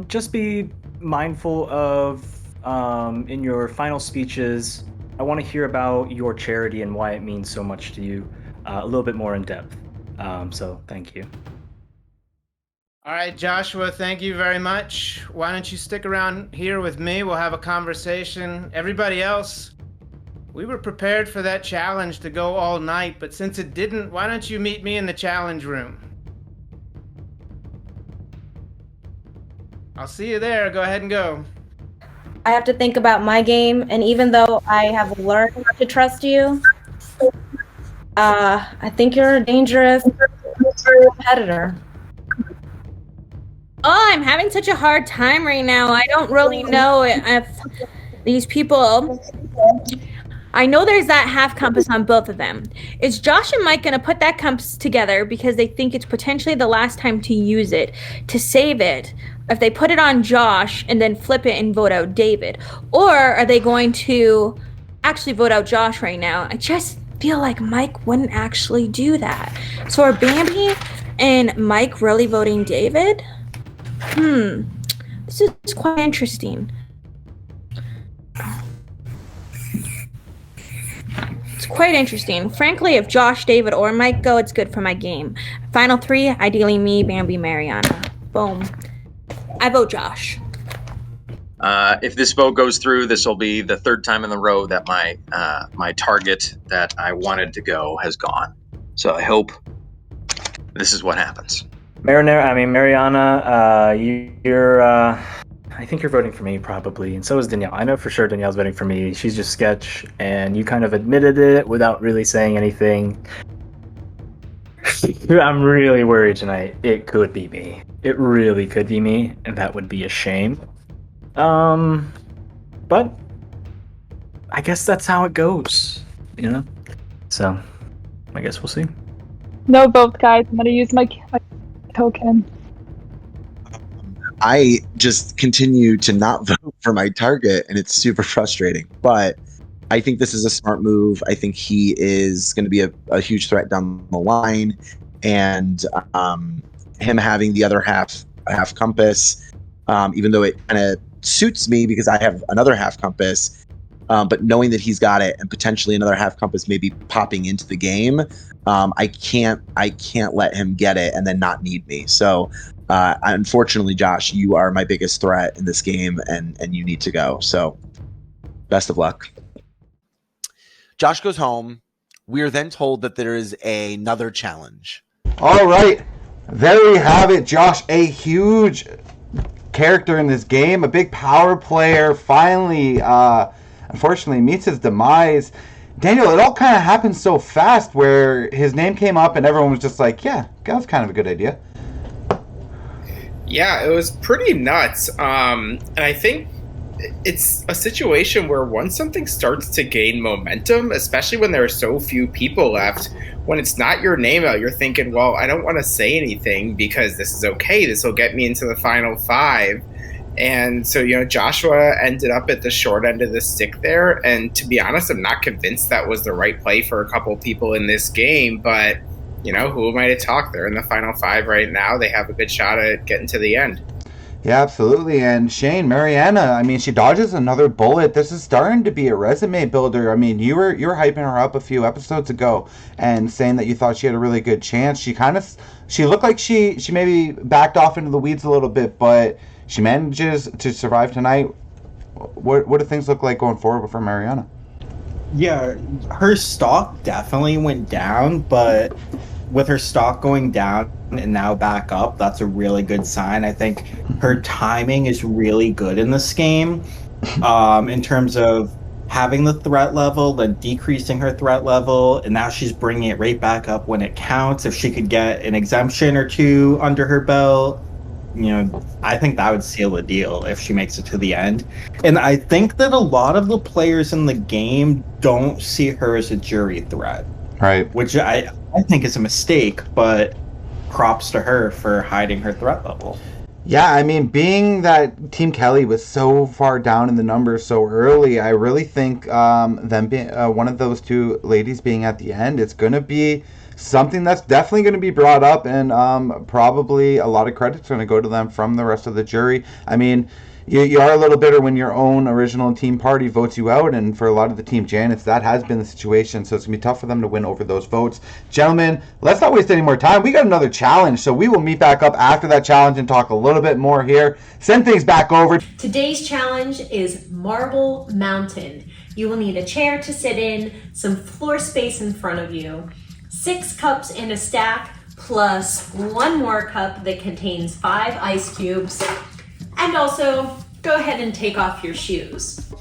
Just be mindful of, in your final speeches, I want to hear about your charity and why it means so much to you, a little bit more in depth. So thank you. All right, Joshua, thank you very much. Why don't you stick around here with me? We'll have a conversation. Everybody else, we were prepared for that challenge to go all night, but since it didn't, why don't you meet me in the challenge room? I'll see you there. Go ahead and go. I have to think about my game, and even though I have learned to trust you, I think you're a dangerous competitor. Oh, I'm having such a hard time right now. I don't really know if these people... I know there's that half compass on both of them. Is Josh and Mike going to put that compass together because they think it's potentially the last time to use it, to save it, if they put it on Josh and then flip it and vote out David? Or are they going to actually vote out Josh right now? I just feel like Mike wouldn't actually do that. So are Bambi and Mike really voting David? This is quite interesting. It's quite interesting. Frankly, if Josh, David, or Mike go, it's good for my game. Final 3, ideally me, Bambi, Mariana. Boom. I vote Josh. If this vote goes through, this will be the 3rd time in a row that my target that I wanted to go has gone. So I hope this is what happens. Mariana, you're... I think you're voting for me, probably, and so is Danielle. I know for sure Danielle's voting for me. She's just sketch, and you kind of admitted it without really saying anything. I'm really worried tonight. It could be me. It really could be me, and that would be a shame. But I guess that's how it goes, you know? So, I guess we'll see. No vote, guys. I'm gonna use my token. I just continue to not vote for my target, and it's super frustrating. But I think this is a smart move. I think he is going to be a huge threat down the line, and him having the other half compass, even though it kind of suits me because I have another half compass, but knowing that he's got it and potentially another half compass maybe popping into the game, I can't let him get it and then not need me. So. Unfortunately, Josh, you are my biggest threat in this game, and you need to go. So, best of luck. Josh goes home. We are then told that there is another challenge. All right. There we have it, Josh. A huge character in this game, a big power player, finally, unfortunately, meets his demise. Daniel, it all kind of happened so fast where his name came up and everyone was just like, yeah, that was kind of a good idea. Yeah, it was pretty nuts. And I think it's a situation where once something starts to gain momentum, especially when there are so few people left, when it's not your name out, you're thinking, well, I don't want to say anything because this is okay. This will get me into the final 5. And so, Joshua ended up at the short end of the stick there. And to be honest, I'm not convinced that was the right play for a couple people in this game, but who am I to talk? They're in the final 5 right now. They have a good shot at getting to the end. Yeah, absolutely. And Shane, Mariana, I mean, she dodges another bullet. This is starting to be a resume builder. I mean, you were hyping her up a few episodes ago and saying that you thought she had a really good chance. She looked like she maybe backed off into the weeds a little bit, but she manages to survive tonight. What do things look like going forward for Mariana? Yeah, her stock definitely went down, but with her stock going down and now back up, that's a really good sign. I think her timing is really good in this game, in terms of having the threat level, then decreasing her threat level, and now she's bringing it right back up when it counts. If she could get an exemption or two under her belt, I think that would seal the deal if she makes it to the end. And I think that a lot of the players in the game don't see her as a jury threat. Right. Which I think is a mistake, but props to her for hiding her threat level. Yeah, I mean, being that Team Kelley was so far down in the numbers so early, I really think them being one of those two ladies being at the end, it's going to be something that's definitely going to be brought up, and probably a lot of credit's going to go to them from the rest of the jury. I mean, you are a little bitter when your own original team party votes you out, and for a lot of the Team Janets, that has been the situation, so it's going to be tough for them to win over those votes. Gentlemen, let's not waste any more time. We got another challenge, so we will meet back up after that challenge and talk a little bit more here. Send things back over. Today's challenge is Marble Mountain. You will need a chair to sit in, some floor space in front of you, 6 cups in a stack, plus 1 more cup that contains 5 ice cubes. And also, go ahead and take off your shoes.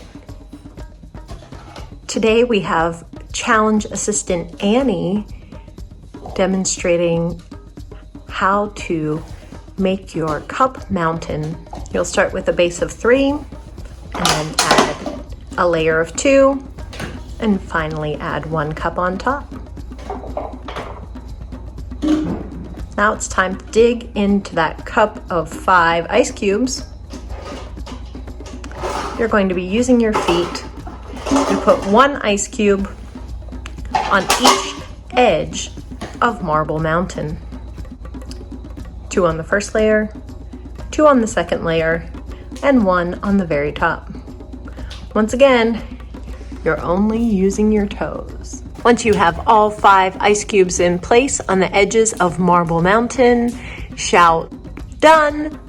Today we have challenge assistant Annie demonstrating how to make your cup mountain. You'll start with a base of 3 and then add a layer of 2 and finally add 1 cup on top. Now it's time to dig into that cup of 5 ice cubes. You're going to be using your feet. You put 1 ice cube on each edge of Marble Mountain. 2 on the first layer, 2 on the second layer, and 1 on the very top. Once again, you're only using your toes. Once you have all 5 ice cubes in place on the edges of Marble Mountain, shout, "Done!"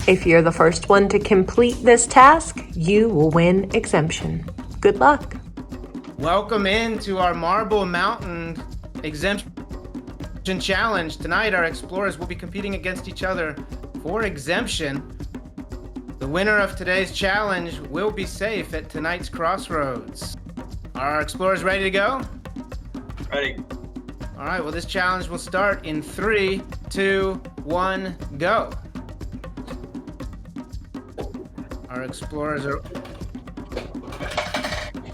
If you're the first one to complete this task, you will win exemption. Good luck. Welcome into our Marble Mountain exemption challenge. Tonight, our explorers will be competing against each other for exemption. The winner of today's challenge will be safe at tonight's crossroads. Are our explorers ready to go? Ready. All right, well, this challenge will start in 3, 2, 1, go. Our explorers are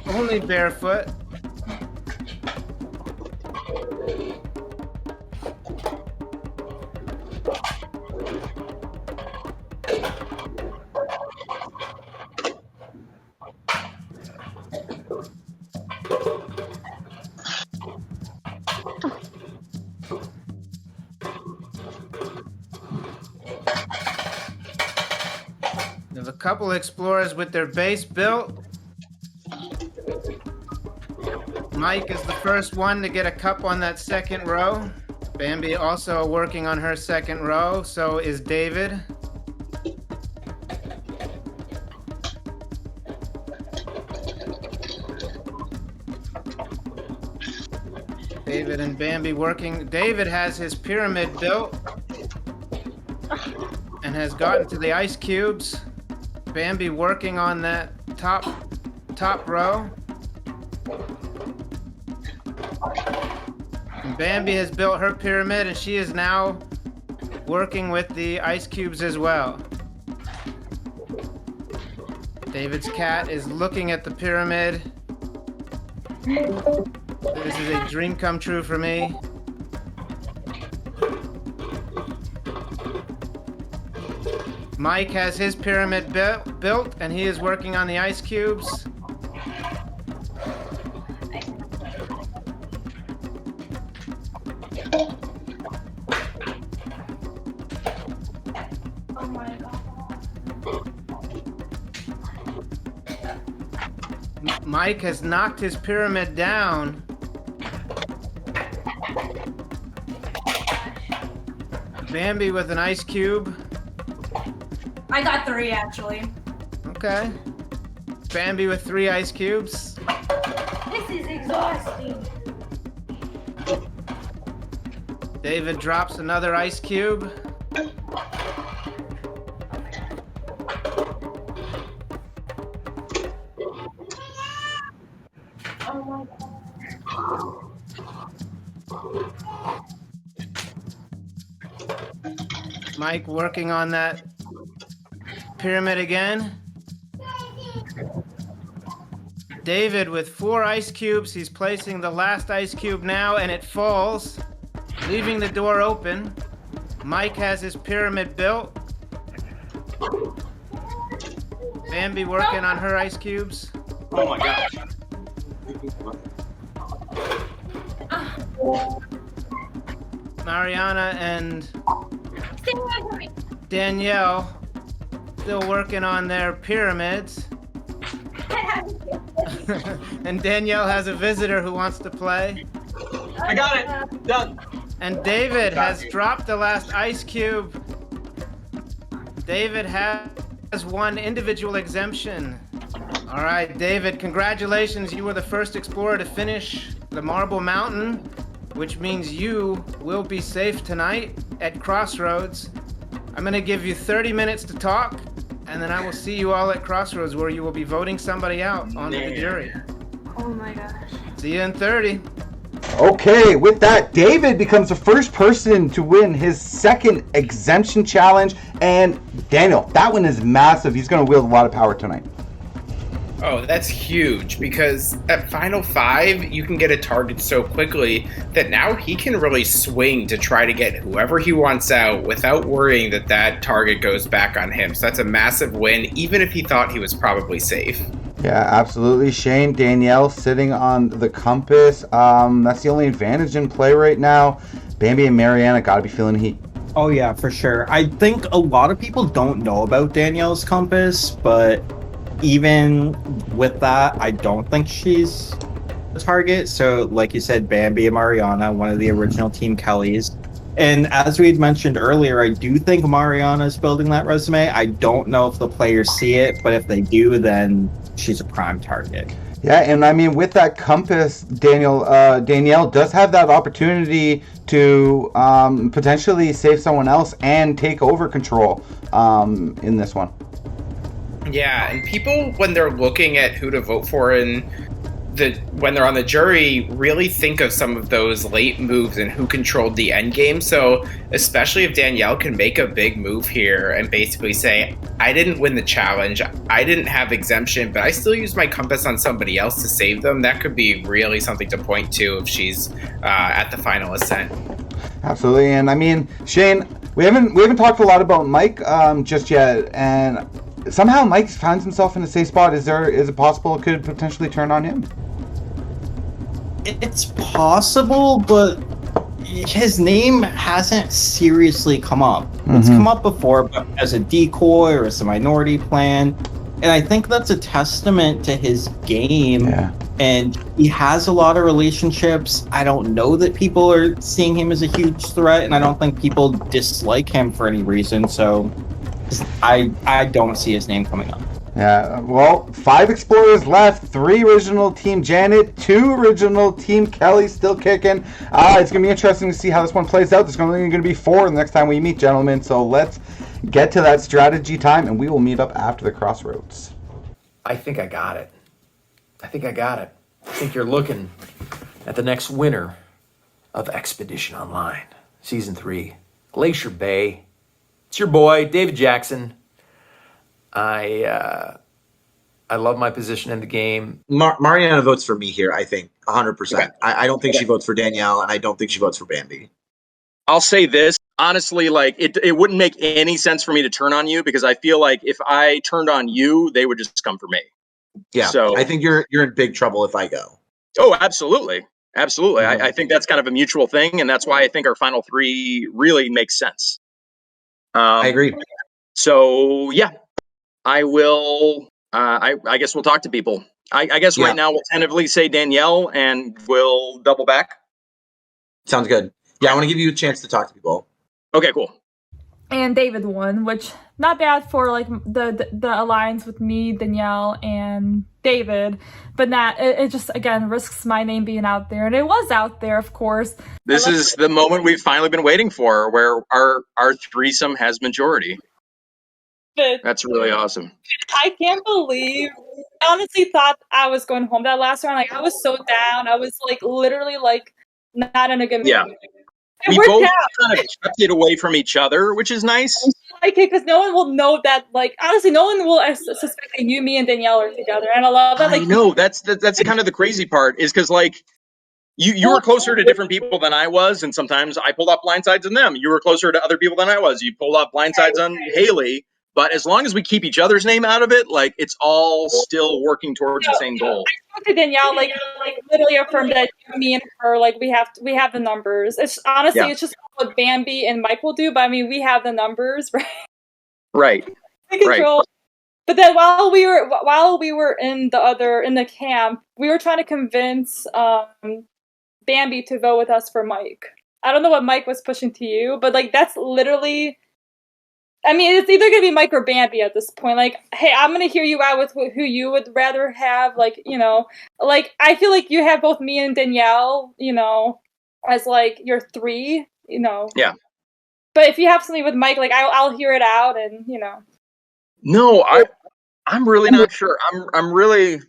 only barefoot. There's a couple explorers with their base built. Mike is the first one to get a cup on that second row. Bambi also working on her second row, so is David. David and Bambi working. David has his pyramid built and has gotten to the ice cubes. Bambi working on that top row. And Bambi has built her pyramid and she is now working with the ice cubes as well. David's cat is looking at the pyramid. This is a dream come true for me. Mike has his pyramid built and he is working on the ice cubes. Mike has knocked his pyramid down. Bambi with an ice cube. I got 3 actually. Okay. Bambi with 3 ice cubes. This is exhausting. David drops another ice cube. Mike working on that pyramid again. David with 4 ice cubes. He's placing the last ice cube now, and it falls, leaving the door open. Mike has his pyramid built. Bambi working on her ice cubes. Oh my gosh. Mariana and Danielle still working on their pyramids. And Danielle has a visitor who wants to play. I got it. Done. And David has dropped the last ice cube. David has 1 individual exemption. All right, David, congratulations. You were the first explorer to finish the Marble Mountain, which means you will be safe tonight at Crossroads. I'm going to give you 30 minutes to talk, and then I will see you all at Crossroads, where you will be voting somebody out onto the jury. Oh my gosh. See you in 30. Okay, with that, David becomes the first person to win his 2nd exemption challenge. And Daniel, that one is massive. He's going to wield a lot of power tonight. Oh, that's huge, because at Final 5, you can get a target so quickly that now he can really swing to try to get whoever he wants out without worrying that that target goes back on him. So that's a massive win, even if he thought he was probably safe. Yeah, absolutely. Shane, Danielle sitting on the compass. That's the only advantage in play right now. Bambi and Mariana got to be feeling heat. Oh yeah, for sure. I think a lot of people don't know about Danielle's compass, but even with that, I don't think she's the target. So like you said, Bambi and Mariana, one of the original Team Kelleys. And as we had mentioned earlier, I do think Mariana is building that resume. I don't know if the players see it, but if they do, then she's a prime target. Yeah, and I mean, with that compass, Danielle does have that opportunity to potentially save someone else and take over control in this one. Yeah, and people, when they're looking at who to vote for when they're on the jury, really think of some of those late moves and who controlled the end game. So especially if Danielle can make a big move here and basically say, I didn't win the challenge, I didn't have exemption, but I still used my compass on somebody else to save them, that could be really something to point to if she's at the final ascent. Absolutely. And I mean, Shane, we haven't talked a lot about Mike just yet, and somehow Mike finds himself in a safe spot. Is it possible it could potentially turn on him? It's possible, but his name hasn't seriously come up. It's come up before, but as a decoy or as a minority plan. And I think that's a testament to his game. Yeah. And he has a lot of relationships. I don't know that people are seeing him as a huge threat, and I don't think people dislike him for any reason. So I don't see his name coming up. Yeah, well, 5 explorers left, 3 original Team Janet, 2 original Team Kelley still kicking. It's going to be interesting to see how this one plays out. There's only going to be 4 the next time we meet, gentlemen. So let's get to that strategy time, and we will meet up after the crossroads. I think I got it. I think you're looking at the next winner of Expedition Online, Season 3, Glacier Bay. It's your boy, David Jackson. I love my position in the game. Mariana votes for me here, I think, 100%. Okay. I don't think she votes for Danielle, and I don't think she votes for Bambi. I'll say this. Honestly, like it wouldn't make any sense for me to turn on you, because I feel like if I turned on you, they would just come for me. Yeah, so I think you're in big trouble if I go. Oh, absolutely. Absolutely. Mm-hmm. I think that's kind of a mutual thing, and that's why I think our final 3 really makes sense. I agree. So, yeah. I will. I guess we'll talk to people. I guess right now we'll tentatively say Danielle, and we'll double back. Sounds good. Yeah, I want to give you a chance to talk to people. Okay, cool. And David won, which not bad for like the alliance with me, Danielle, and David, but not it just again risks my name being out there, and it was out there, of course. This is the moment we've finally been waiting for, where our threesome has majority. That's really awesome. I can't believe. I honestly thought I was going home that last round. Like I was so down. I was like literally like not in a good mood. Yeah. We both kind of kept it away from each other, which is nice. I like it because no one will know that. Like honestly, no one will suspect that you, me, and Danielle are together, and I love that. Like I know that's kind of the crazy part, is because like you were closer to different people than I was, and sometimes I pulled off blind sides on them. You were closer to other people than I was. You pulled off blind sides on Haley. But as long as we keep each other's name out of it, like it's all still working towards the same goal. I spoke to Danielle, like literally affirmed that me and her, like we have the numbers. It's honestly, it's just what Bambi and Mike will do, but I mean, we have the numbers, right? Right. We control. Right. But then while we were in the camp, we were trying to convince Bambi to vote with us for Mike. I don't know what Mike was pushing to you, but like that's literally. I mean, it's either going to be Mike or Bambi at this point. Like, hey, I'm going to hear you out with who you would rather have. Like, you know, like, I feel like you have both me and Danielle, you know, as, like, your three, you know. Yeah. But if you have something with Mike, like, I'll hear it out and, you know. No, I'm really not sure. I'm really...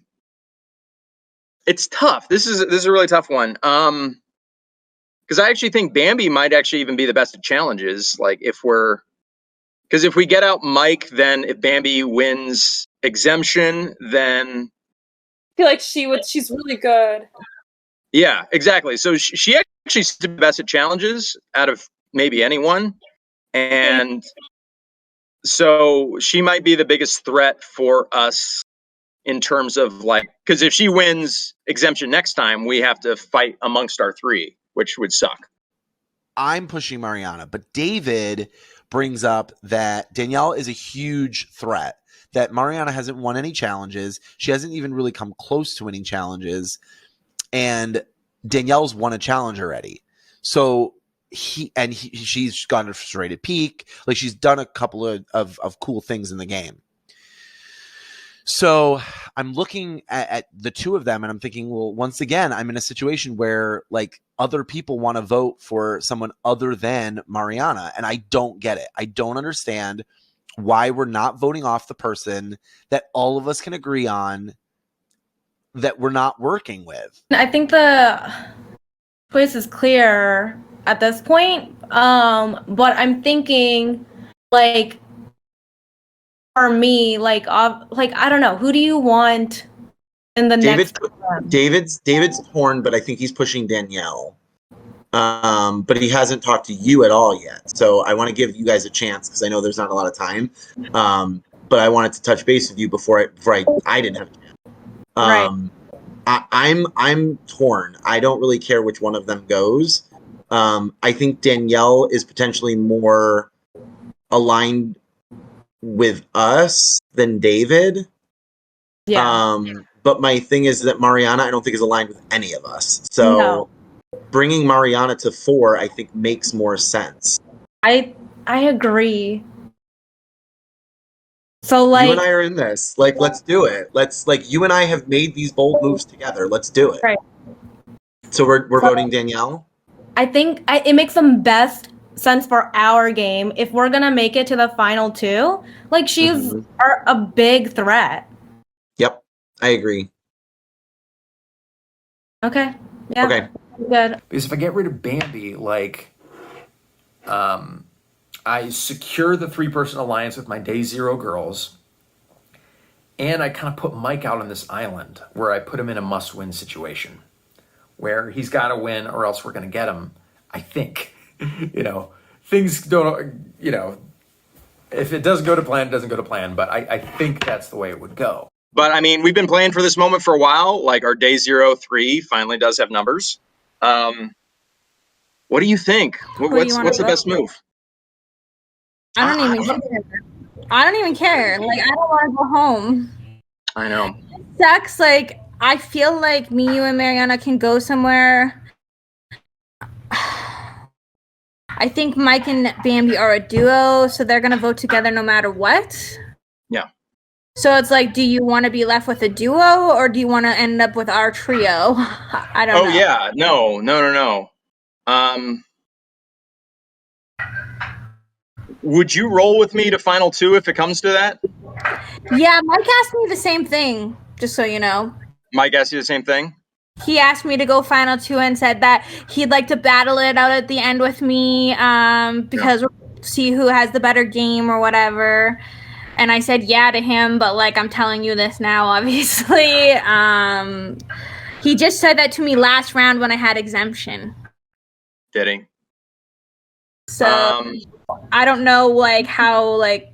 It's tough. This is a really tough one. Because I actually think Bambi might actually even be the best at challenges. Like, because if we get out Mike, then if Bambi wins exemption, then I feel like she's really good. Yeah, exactly. So she actually is the best at challenges out of maybe anyone. And so she might be the biggest threat for us in terms of like, because if she wins exemption next time, we have to fight amongst our three, which would suck. I'm pushing Mariana, but David brings up that Danielle is a huge threat, that Mariana hasn't won any challenges. She hasn't even really come close to winning challenges. And Danielle's won a challenge already. So she's gone to frustrated peak. Like she's done a couple of cool things in the game. So I'm looking at the two of them and I'm thinking, well, once again, I'm in a situation where like other people want to vote for someone other than Mariana. And I don't get it. I don't understand why we're not voting off the person that all of us can agree on that we're not working with. I think the choice is clear at this point. But I'm thinking like, for me, like I don't know, who do you want in the next one? David's torn, but I think he's pushing Danielle. But he hasn't talked to you at all yet. So I want to give you guys a chance because I know there's not a lot of time. But I wanted to touch base with you before I didn't have a chance. Right. I'm torn. I don't really care which one of them goes. I think Danielle is potentially more aligned with us than David. Yeah. But my thing is that Mariana, I don't think is aligned with any of us. So bringing Mariana to 4, I think makes more sense. I agree. So like you and I are in this. Like, let's do it. Let's you and I have made these bold moves together. Let's do it. Right. So we're voting Danielle. I think it makes the best sense for our game if we're gonna make it to the final 2. Like she's a big threat. Yep, I agree. Okay. Yeah. Okay. Good. Because if I get rid of Bambi, like, I secure the 3-person alliance with my day 0 girls, and I kind of put Mike out on this island where I put him in a must-win situation, where he's got to win or else we're going to get him. I think, things don't, if it doesn't go to plan, it doesn't go to plan. But I think that's the way it would go. But I mean, we've been playing for this moment for a while. Like our day 0-3 finally does have numbers. What do you think? What's the best move? I don't even care. Like, I don't want to go home. I know. Sucks. Like, I feel like me, you, and Mariana can go somewhere. I think Mike and Bambi are a duo, so they're gonna vote together no matter what. Yeah. So it's like, do you want to be left with a duo, or do you want to end up with our trio? I don't know. Oh yeah, no. Would you roll with me to final 2 if it comes to that? Yeah, Mike asked me the same thing, just so you know. Mike asked you the same thing? He asked me to go final 2 and said that he'd like to battle it out at the end with me, because we'll see who has the better game or whatever. And I said yeah to him, but like, I'm telling you this now, obviously. He just said that to me last round when I had exemption. Did he? So I don't know, like, how, like,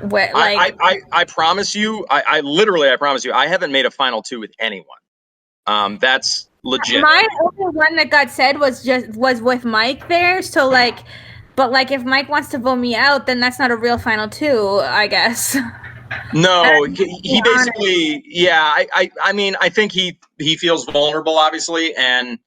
what, like. I promise you, I literally promise you, I haven't made a final 2 with anyone. That's legit. My only one that got said was with Mike there. So like, but like, if Mike wants to vote me out, then that's not a real final 2, I guess. No, he basically, yeah. I mean, I think he feels vulnerable, obviously, and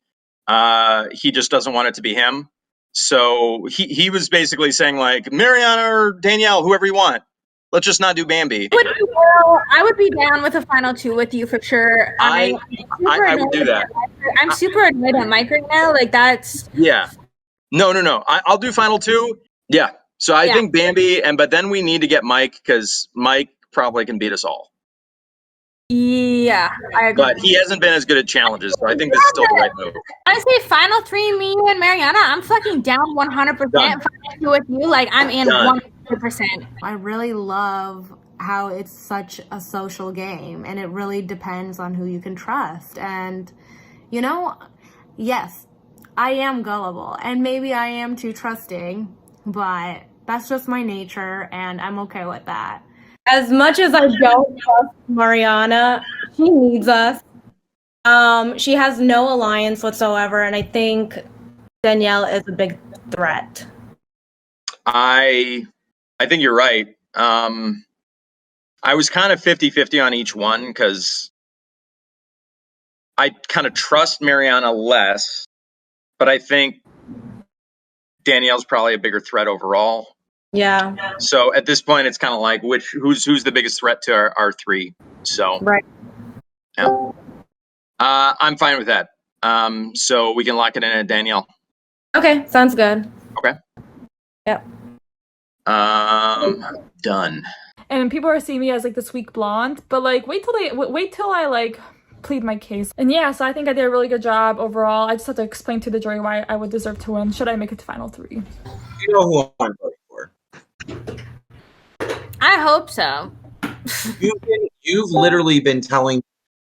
he just doesn't want it to be him. So he was basically saying like, Mariana or Danielle, whoever you want. Let's just not do Bambi. I would be down with a final 2 with you for sure. I would do that. I'm super annoyed at Mike right now. Like, that's. Yeah. No. I'll do final 2. Yeah. So I think Bambi, but then we need to get Mike because Mike probably can beat us all. Yeah, I agree. But he hasn't been as good at challenges, so I think this is still the right move. I say final 3, me, you, and Mariana. I'm fucking down 100%. Final 2 with you. Like, I'm in 100%. I really love how it's such a social game, and it really depends on who you can trust. And, you know, yes, I am gullible, and maybe I am too trusting, but that's just my nature, and I'm okay with that. As much as I don't trust Mariana, she needs us. She has no alliance whatsoever, and I think Danielle is a big threat. I think you're right. I was kind of 50-50 on each one because I kind of trust Mariana less, but I think Danielle's probably a bigger threat overall. Yeah. So at this point, it's kind of like who's the biggest threat to our 3. So right. Yeah. I'm fine with that. So we can lock it in at Danielle. Okay, sounds good. Okay. Yep. Done. And people are seeing me as like this weak blonde, but like wait till I like plead my case. And yeah, so I think I did a really good job overall. I just have to explain to the jury why I would deserve to win. Should I make it to final 3? You know who I'm voting for. I hope so. You've literally been telling me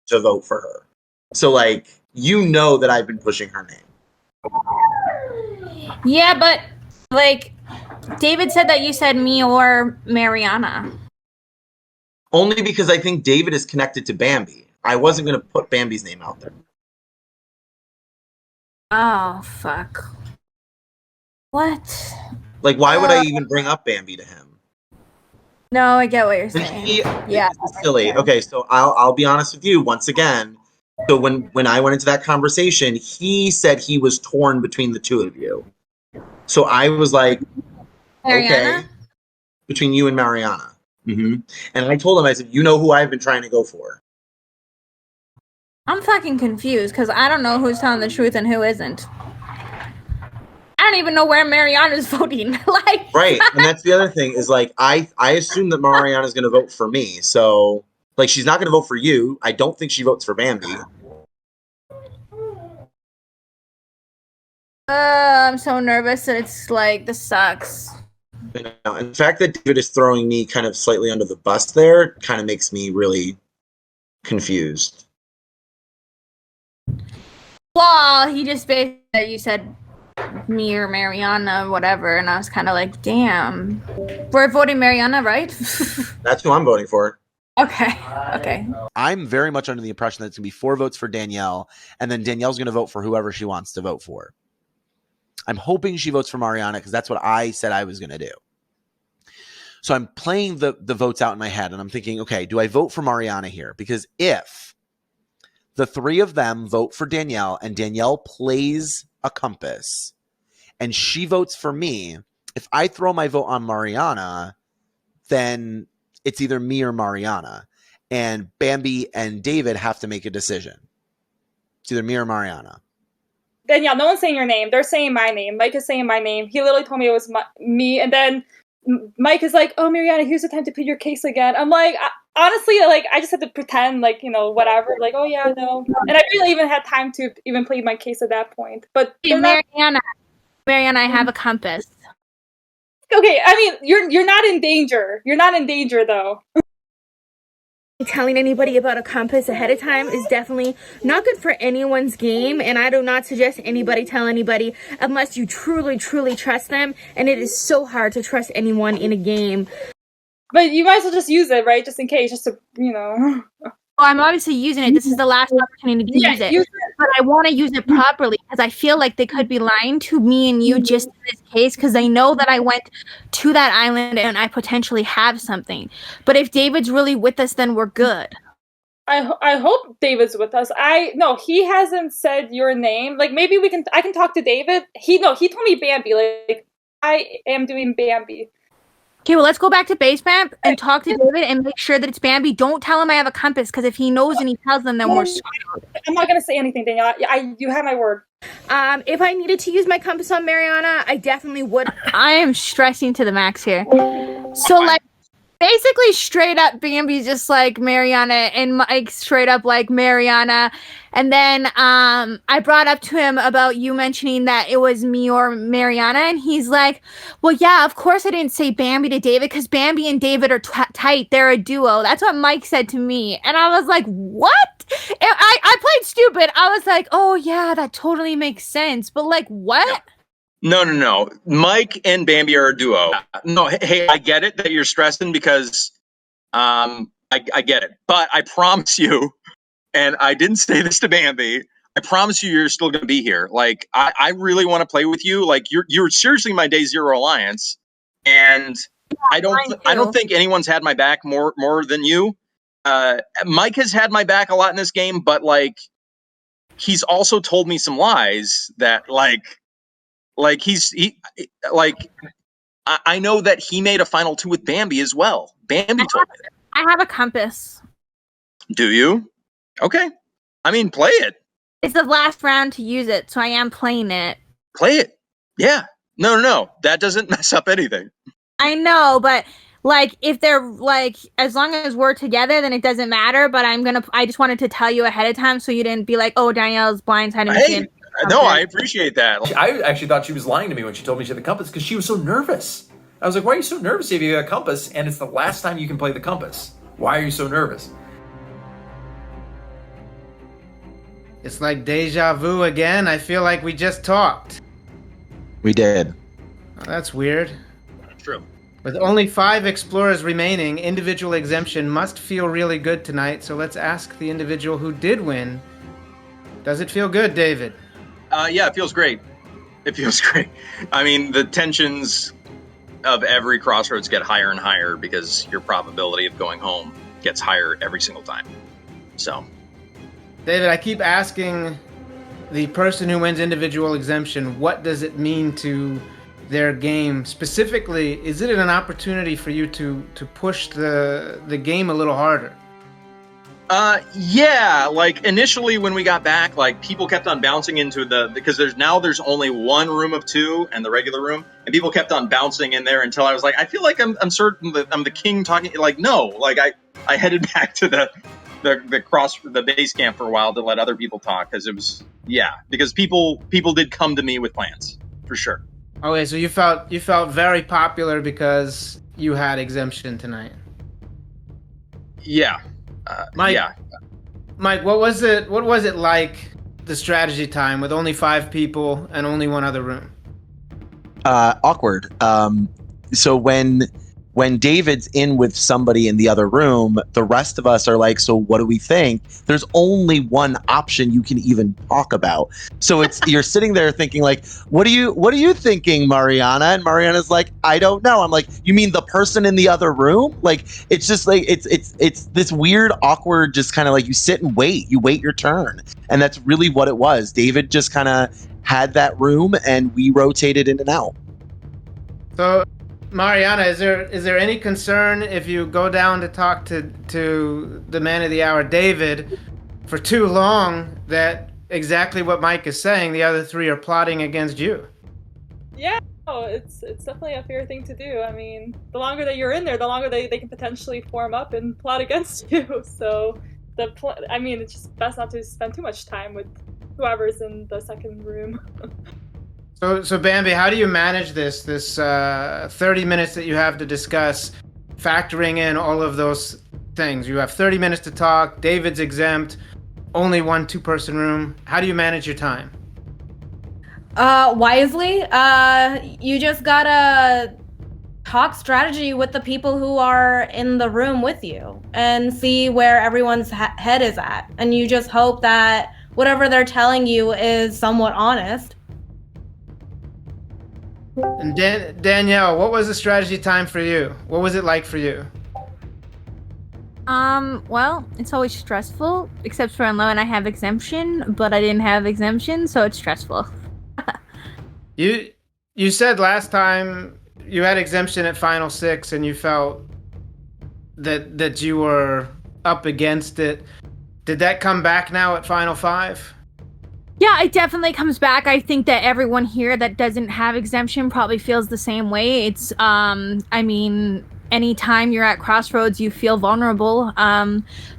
to vote for her. So like, you know that I've been pushing her name. Yeah, but like, David said that you said me or Mariana. Only because I think David is connected to Bambi. I wasn't going to put Bambi's name out there. Oh, fuck. What? Like, why would I even bring up Bambi to him? No, I get what you're saying. Yeah. It's silly. Okay, so I'll be honest with you once again. So when I went into that conversation, he said he was torn between the two of you. So I was like, Mariana? okay, between you and Mariana. Mm-hmm. And I told him, I said, you know who I've been trying to go for. I'm fucking confused because I don't know who's telling the truth and who isn't. I don't even know where Mariana's voting. Like, right, and that's the other thing is like I assume that Mariana's going to vote for me. So like she's not going to vote for you. I don't think she votes for Bambi. I'm so nervous that it's like this sucks. You know, and the fact that David is throwing me kind of slightly under the bus there kind of makes me really confused. Well, he just basically you said me or Mariana, whatever, and I was kind of like, damn. We're voting Mariana, right? That's who I'm voting for. Okay. Okay. I'm very much under the impression that it's going to be 4 votes for Danielle, and then Danielle's going to vote for whoever she wants to vote for. I'm hoping she votes for Mariana because that's what I said I was going to do. So I'm playing the votes out in my head, and I'm thinking, okay, do I vote for Mariana here? Because if the three of them vote for Danielle and Danielle plays a compass and she votes for me, if I throw my vote on Mariana, then it's either me or Mariana. And Bambi and David have to make a decision. It's either me or Mariana. Danielle, no one's saying your name. They're saying my name. Mike is saying my name. He literally told me it was me. And then Mike is like, oh, Mariana, here's the time to put your case again. I'm like, honestly, like, I just had to pretend, like, you know, whatever. Like, oh, yeah, no. And I really even had time to even plead my case at that point. But Hey, Mariana, I have a compass. Okay, I mean, you're not in danger. You're not in danger, though. Telling anybody about a compass ahead of time is definitely not good for anyone's game, and I do not suggest anybody tell anybody unless you truly trust them, and it is so hard to trust anyone in a game. But you might as well just use it, right? Just in case, just to, you know. Well, I'm obviously using it. This is the last opportunity to use it. But I want to use it properly because I feel like they could be lying to me and you just in this case because they know that I went to that island and I potentially have something. But if David's really with us, then we're good. I hope David's with us. No, he hasn't said your name. Like, maybe I can talk to David. He told me Bambi. Like, I am doing Bambi. Okay, well, let's go back to base camp and talk to David and make sure that it's Bambi. Don't tell him I have a compass, because if he knows and he tells them, then we're screwed. I'm not going to say anything, Danielle. You have my word. If I needed to use my compass on Mariana, I definitely would. I am stressing to the max here. So, like, basically straight up Bambi's just like Mariana and Mike straight up like Mariana. And then I brought up to him about you mentioning that it was me or Mariana, and he's like, well, yeah, of course I didn't say Bambi to David because Bambi and David are tight. They're a duo. That's what Mike said to me. And I was like, what? And I played stupid. I was like, oh, yeah, that totally makes sense. But like, what? No. Mike and Bambi are a duo. No, hey, I get it that you're stressing because I get it. But I promise you, and I didn't say this to Bambi, I promise you're still going to be here. Like, I really want to play with you. Like, you're seriously my day zero alliance. And I don't think anyone's had my back more than you. Mike has had my back a lot in this game, but like, he's also told me some lies that I know that he made a final 2 with Bambi as well. Bambi told me that. I have a compass. Do you? Okay. I mean, play it. It's the last round to use it, so I am playing it. Play it. Yeah. No. That doesn't mess up anything. I know, but like, if they're like, as long as we're together, then it doesn't matter. But I just wanted to tell you ahead of time so you didn't be like, oh, Danielle's blindsiding me. Hey, no, I appreciate that. I actually thought she was lying to me when she told me she had the compass because she was so nervous. I was like, why are you so nervous if you got a compass and it's the last time you can play the compass? Why are you so nervous? It's like deja vu again. I feel like we just talked. We did. Oh, that's weird. True. With only 5 explorers remaining, individual exemption must feel really good tonight, so let's ask the individual who did win. Does it feel good, David? Yeah, it feels great. It feels great. I mean, the tensions of every crossroads get higher and higher because your probability of going home gets higher every single time. So, David, I keep asking the person who wins individual exemption, what does it mean to their game? Specifically, is it an opportunity for you to push the game a little harder? Yeah, like initially when we got back, like people kept on bouncing into because there's only one room of 2 and the regular room, and people kept on bouncing in there until I was like, I feel like I'm certain that I'm the king talking. Like, no, like I headed back to the base camp for a while to let other people talk because people did come to me with plans for sure. Okay, so you felt very popular because you had exemption tonight. Yeah. Mike, what was it like, the strategy time with only 5 people and only one other room? Awkward. So when when David's in with somebody in the other room, the rest of us are like, so what do we think? There's only one option you can even talk about. So it's you're sitting there thinking like, what are you thinking, Mariana? And Mariana's like, I don't know. I'm like, you mean the person in the other room? Like, it's just like it's this weird, awkward, just kind of like you sit and wait. You wait your turn. And that's really what it was. David just kind of had that room and we rotated in and out. So Mariana, is there any concern if you go down to talk to the man of the hour, David, for too long that exactly what Mike is saying, the other three are plotting against you? Yeah, no, it's definitely a fair thing to do. I mean, the longer that you're in there, the longer they can potentially form up and plot against you. So it's just best not to spend too much time with whoever's in the second room. So Bambi, how do you manage this 30 minutes that you have to discuss, factoring in all of those things? You have 30 minutes to talk, David's exempt, only one 2-person room. How do you manage your time? Wisely. You just gotta talk strategy with the people who are in the room with you and see where everyone's head is at. And you just hope that whatever they're telling you is somewhat honest. And Danielle, what was the strategy time for you? What was it like for you? Well, it's always stressful, except for Unlow and I have exemption, but I didn't have exemption, so it's stressful. You said last time you had exemption at Final 6 and you felt that you were up against it. Did that come back now at Final 5? Yeah, it definitely comes back. I think that everyone here that doesn't have exemption probably feels the same way. It's, anytime you're at crossroads, you feel vulnerable.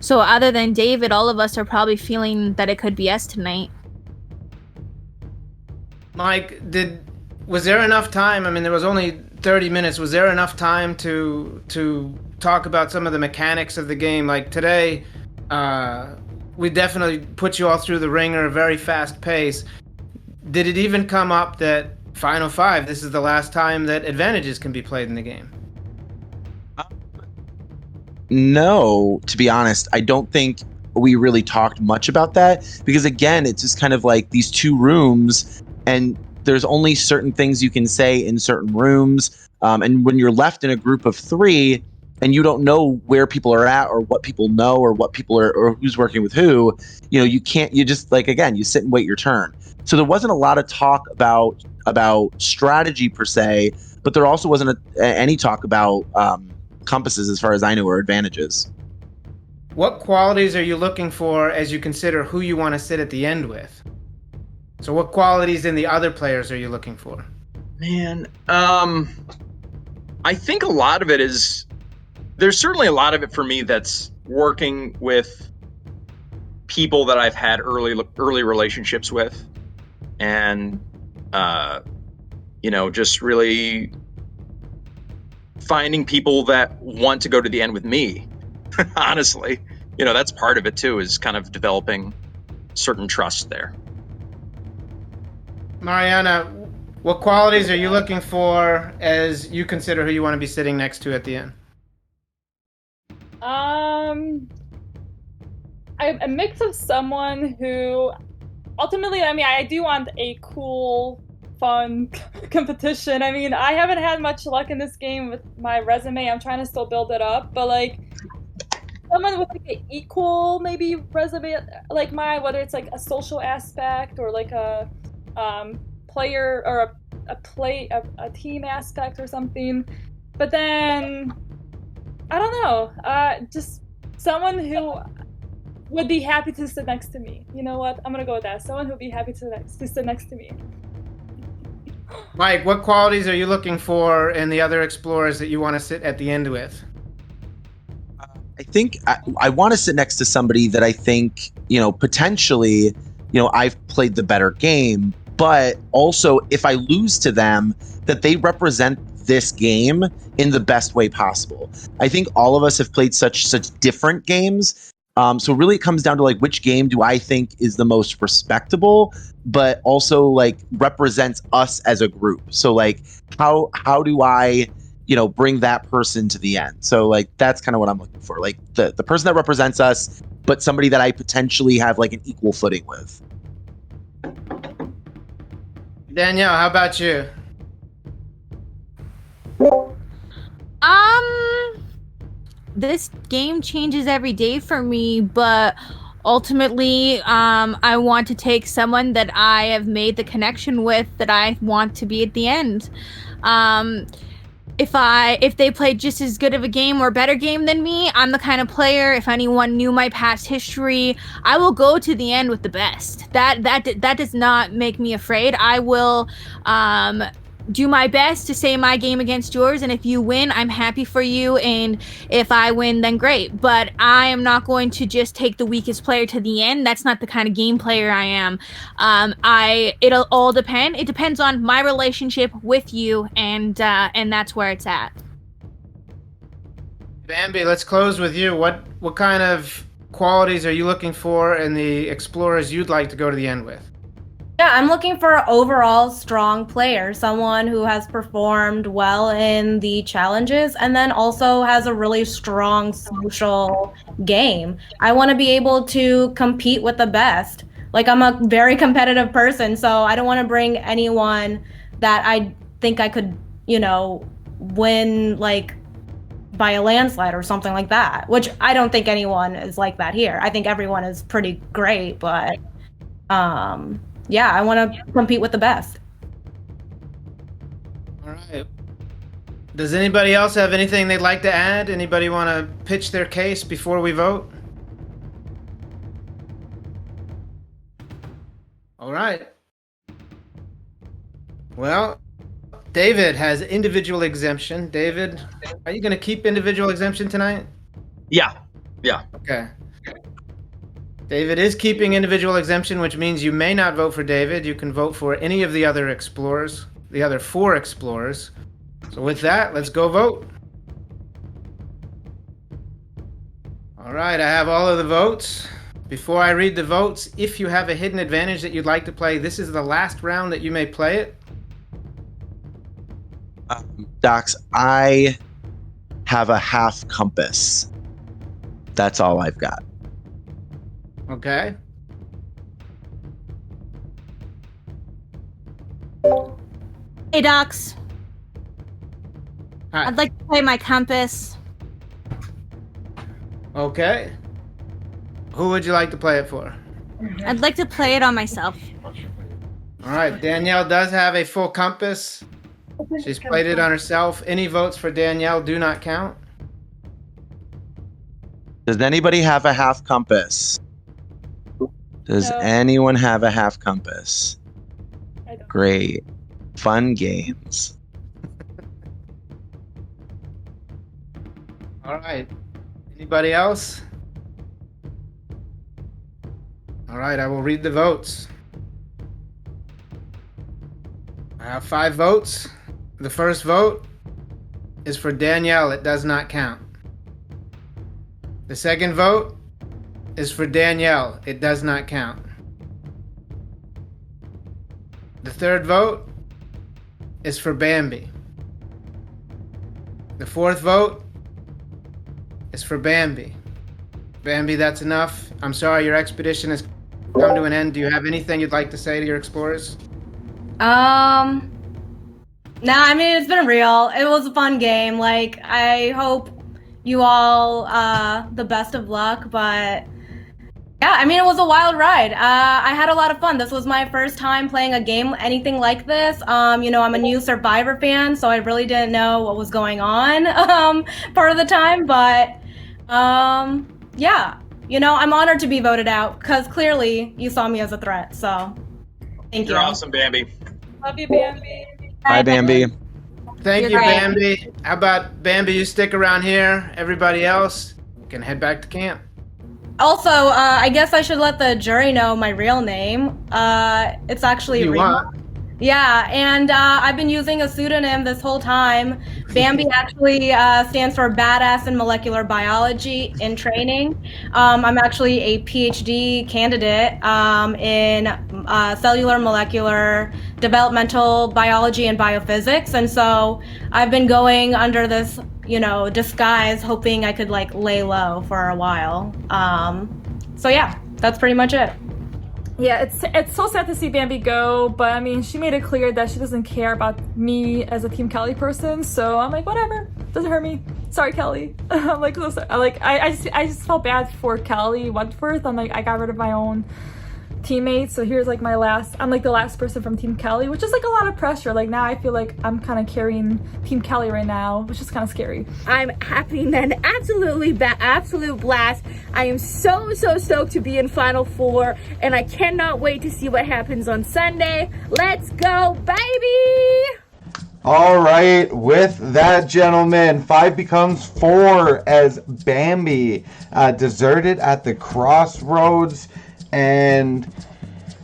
So other than David, all of us are probably feeling that it could be us tonight. Mike, was there enough time? I mean, there was only 30 minutes. Was there enough time to talk about some of the mechanics of the game? Like today, we definitely put you all through the ringer, very fast pace. Did it even come up that Final 5, this is the last time that advantages can be played in the game? No, to be honest, I don't think we really talked much about that because again, it's just kind of like these two rooms and there's only certain things you can say in certain rooms. And when you're left in a group of 3, and you don't know where people are at or what people know or what people are or who's working with who, you just like, again, you sit and wait your turn. So there wasn't a lot of talk about strategy per se, but there also wasn't any talk about compasses as far as I know or advantages. What qualities are you looking for as you consider who you want to sit at the end with? So what qualities in the other players are you looking for? Man, I think a lot of it is, there's certainly a lot of it for me that's working with people that I've had early relationships with, and just really finding people that want to go to the end with me. Honestly, that's part of it too, is kind of developing certain trust there. Mariana, what qualities are you looking for as you consider who you want to be sitting next to at the end? A mix of someone who, ultimately, I do want a cool, fun competition. I haven't had much luck in this game with my resume. I'm trying to still build it up, but someone with an equal maybe resume like mine, whether it's like a social aspect or like a player or a team aspect or something. But then I don't know, just someone who would be happy to sit next to me. You know what? I'm gonna go with that. Someone who would be happy to sit next to me. Mike, what qualities are you looking for in the other explorers that you want to sit at the end with? I think I want to sit next to somebody that I think, potentially, I've played the better game, but also if I lose to them, that they represent this game in the best way possible. I think all of us have played such different games. So really it comes down to like, which game do I think is the most respectable, but also like represents us as a group. So like, how do I bring that person to the end. So like that's kind of what I'm looking for. Like the person that represents us, but somebody that I potentially have like an equal footing with. Danielle, how about you? This game changes every day for me, but ultimately, I want to take someone that I have made the connection with that I want to be at the end. If they play just as good of a game or better game than me, I'm the kind of player, if anyone knew my past history, I will go to the end with the best. That does not make me afraid. I will do my best to say my game against yours, and if you win, I'm happy for you, and if I win, then great. But I am not going to just take the weakest player to the end. That's not the kind of game player I am. It'll all depend. It depends on my relationship with you, and that's where it's at. Bambi, let's close with you. What kind of qualities are you looking for in the explorers you'd like to go to the end with? Yeah, I'm looking for an overall strong player, someone who has performed well in the challenges and then also has a really strong social game. I want to be able to compete with the best. Like, I'm a very competitive person, so I don't want to bring anyone that I think I could, win, like, by a landslide or something like that, which I don't think anyone is like that here. I think everyone is pretty great, but yeah, I want to compete with the best. All right. Does anybody else have anything they'd like to add? Anybody want to pitch their case before we vote? All right. Well, David has individual exemption. David, are you going to keep individual exemption tonight? Yeah. Okay. David is keeping individual exemption, which means you may not vote for David. You can vote for any of the other explorers, the other 4 explorers. So with that, let's go vote. All right, I have all of the votes. Before I read the votes, if you have a hidden advantage that you'd like to play, this is the last round that you may play it. Docs, I have a half compass. That's all I've got. Okay. Hey, Docs. Hi. I'd like to play my compass. Okay. Who would you like to play it for? I'd like to play it on myself. All right, Danielle does have a full compass. She's played it on herself. Any votes for Danielle do not count. Does anybody have a half compass? Does anyone have a half compass? Great. Fun games. All right. Anybody else? All right, I will read the votes. I have 5 votes. The first vote is for Danielle. It does not count. The second vote is for Danielle. It does not count. The third vote is for Bambi. The fourth vote is for Bambi. Bambi, that's enough. I'm sorry, your expedition has come to an end. Do you have anything you'd like to say to your explorers? No, I mean, it's been real. It was a fun game. Like, I hope you all the best of luck, but yeah, I mean, it was a wild ride. I had a lot of fun. This was my first time playing a game, anything like this. I'm a new Survivor fan, so I really didn't know what was going on part of the time, but yeah, I'm honored to be voted out because clearly you saw me as a threat, so thank you. You're awesome, Bambi. Love you, Bambi. Hi, Bambi. Thank you, Bambi. How about Bambi, you stick around here. Everybody else can head back to camp. Also, I guess I should let the jury know my real name. It's actually You Rima. want? Yeah, and I've been using a pseudonym this whole time. Bambi actually stands for Badass in Molecular Biology in Training. I'm actually a PhD candidate in cellular molecular developmental biology and biophysics, and so I've been going under this, disguise, hoping I could like lay low for a while. So yeah, that's pretty much it. Yeah, it's so sad to see Bambi go, but I mean, she made it clear that she doesn't care about me as a Team Kelley person, so I'm like, whatever, doesn't hurt me. Sorry, Kelley. I'm like, so sorry. Like, I just felt bad for Kelley Wentworth. I'm like, I got rid of my own teammates, so here's like I'm like the last person from Team Kelley, which is like a lot of pressure. Like now I feel like I'm kind of carrying Team Kelley right now, which is kind of scary. I'm having an absolute blast. I am so stoked to be in Final Four, and I cannot wait to see what happens on Sunday. Let's go, baby! All right, with that, gentlemen, 5 becomes 4 as Bambi deserted at the crossroads. And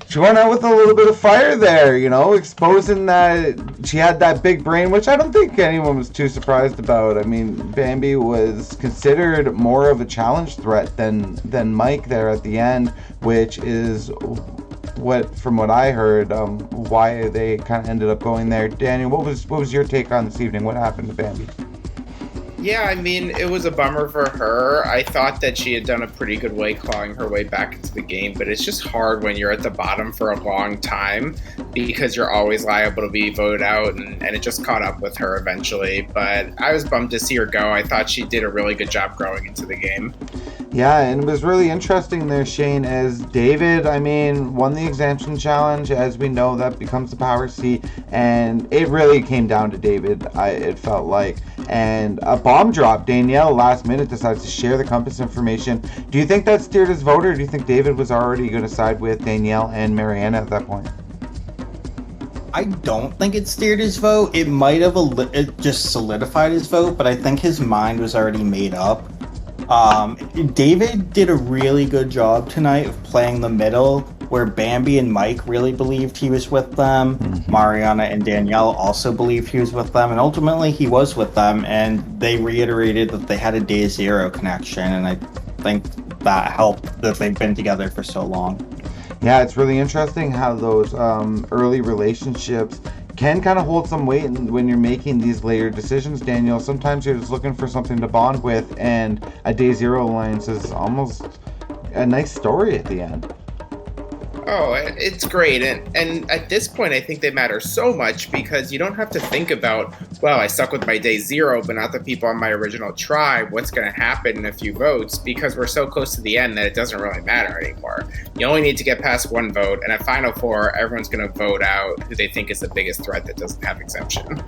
she went out with a little bit of fire there, exposing that she had that big brain, which I don't think anyone was too surprised about. I mean, Bambi was considered more of a challenge threat than Mike there at the end, which is from what I heard, why they kind of ended up going there. Daniel, what was your take on this evening? What happened to Bambi? Yeah, I mean, it was a bummer for her. I thought that she had done a pretty good way clawing her way back into the game, but it's just hard when you're at the bottom for a long time because you're always liable to be voted out, and it just caught up with her eventually. But I was bummed to see her go. I thought she did a really good job growing into the game. Yeah, and it was really interesting there, Shane, as David, won the exemption challenge. As we know, that becomes the power seat, and it really came down to David, it felt like. And a bomb drop. Danielle, last minute, decides to share the compass information. Do you think that steered his vote, or do you think David was already going to side with Danielle and Mariana at that point? I don't think it steered his vote. It might have it just solidified his vote, but I think his mind was already made up. David did a really good job tonight of playing the middle, where Bambi and Mike really believed he was with them. Mariana and Danielle also believed he was with them, and ultimately he was with them, and they reiterated that they had a day zero connection, and I think that helped that they've been together for so long. Yeah, it's really interesting how those early relationships can kind of hold some weight when you're making these later decisions, Daniel. Sometimes you're just looking for something to bond with, and a day zero alliance is almost a nice story at the end. Oh, it's great. And at this point, I think they matter so much because you don't have to think about, well, I stuck with my day zero, but not the people on my original tribe. What's going to happen in a few votes? Because we're so close to the end that it doesn't really matter anymore. You only need to get past one vote. And at Final Four, everyone's going to vote out who they think is the biggest threat that doesn't have exemption.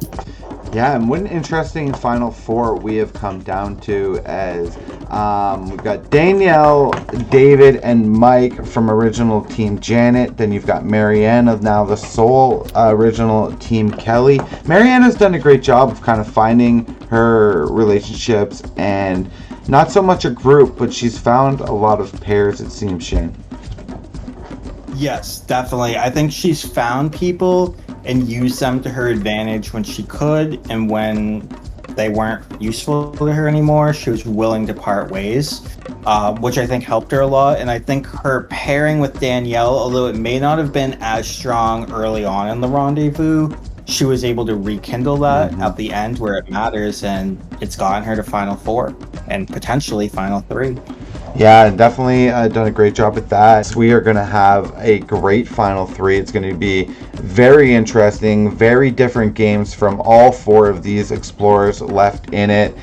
Yeah, and what an interesting Final Four we have come down to, as we've got Danielle, David, and Mike from original Team Janet. Then you've got Mariana, now the sole original Team Kelley. Mariana's done a great job of kind of finding her relationships, and not so much a group, but she's found a lot of pairs, it seems, Shane. Yes, definitely. I think she's found people and used them to her advantage when she could, and when they weren't useful to her anymore, she was willing to part ways, which I think helped her a lot. And I think her pairing with Danielle, although it may not have been as strong early on in the rendezvous, she was able to rekindle that at the end where it matters, and it's gotten her to Final Four and potentially Final Three. Yeah, definitely done a great job with that. So we are going to have a great Final Three. It's going to be very interesting, very different games from all 4 of these explorers left in it.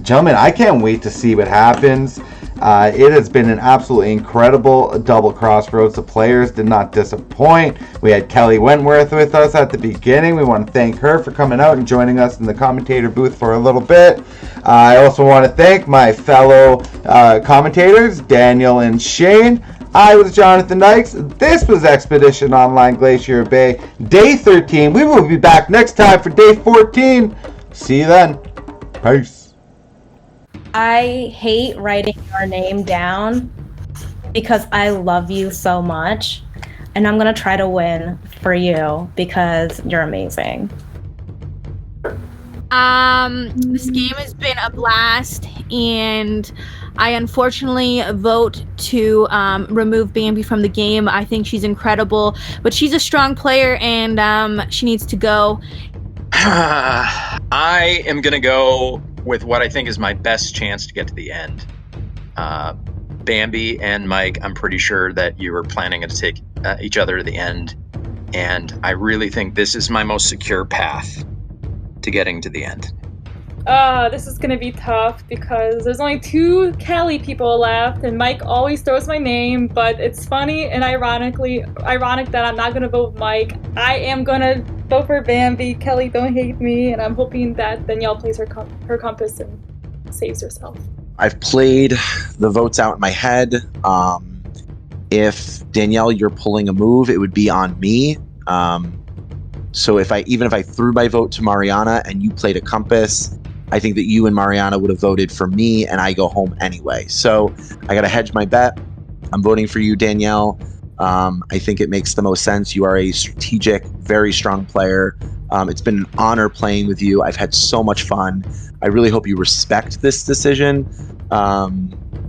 Gentlemen, I can't wait to see what happens. It has been an absolutely incredible double crossroads. The players did not disappoint. We had Kelley Wentworth with us at the beginning. We want to thank her for coming out and joining us in the commentator booth for a little bit. I also want to thank my fellow commentators, Daniel and Shane. I was Jonathan Dykes. This was Expedition Online Glacier Bay, Day 13. We will be back next time for Day 14. See you then. Peace. I hate writing your name down because I love you so much. and I'm gonna try to win for you because you're amazing. This game has been a blast, and I unfortunately vote to remove Bambi from the game. I think she's incredible, but she's a strong player, and she needs to go. I am going to go with what I think is my best chance to get to the end. Bambi and Mike, I'm pretty sure that you were planning to take each other to the end, and I really think this is my most secure path to getting to the end. This is gonna be tough because there's only 2 Kelley people left, and Mike always throws my name, but it's funny and ironic that I'm not gonna vote Mike. I am gonna vote for Bambi. Kelley, don't hate me, and I'm hoping that Danielle plays her compass and saves herself. I've played the votes out in my head. If Danielle, you're pulling a move, it would be on me. So if I threw my vote to Mariana and you played a compass, I think that you and Mariana would have voted for me, and I go home anyway. So I got to hedge my bet. I'm voting for you, Danielle. I think it makes the most sense. You are a strategic, very strong player. It's been an honor playing with you. I've had so much fun. I really hope you respect this decision,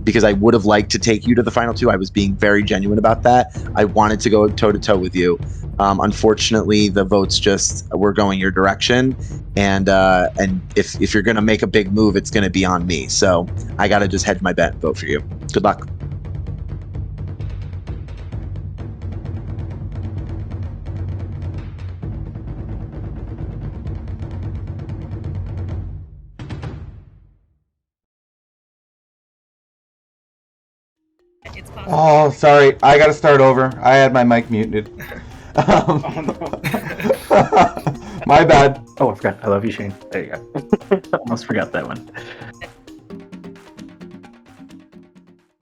because I would have liked to take you to the final 2. I was being very genuine about that. I wanted to go toe-to-toe with you. Unfortunately, the votes just were going your direction, and if you're going to make a big move, it's going to be on me. So I got to just hedge my bet and vote for you. Good luck. Oh, sorry. I got to start over. I had my mic muted. My bad. Oh, I forgot. I love you, Shane. There you go. Almost forgot that one.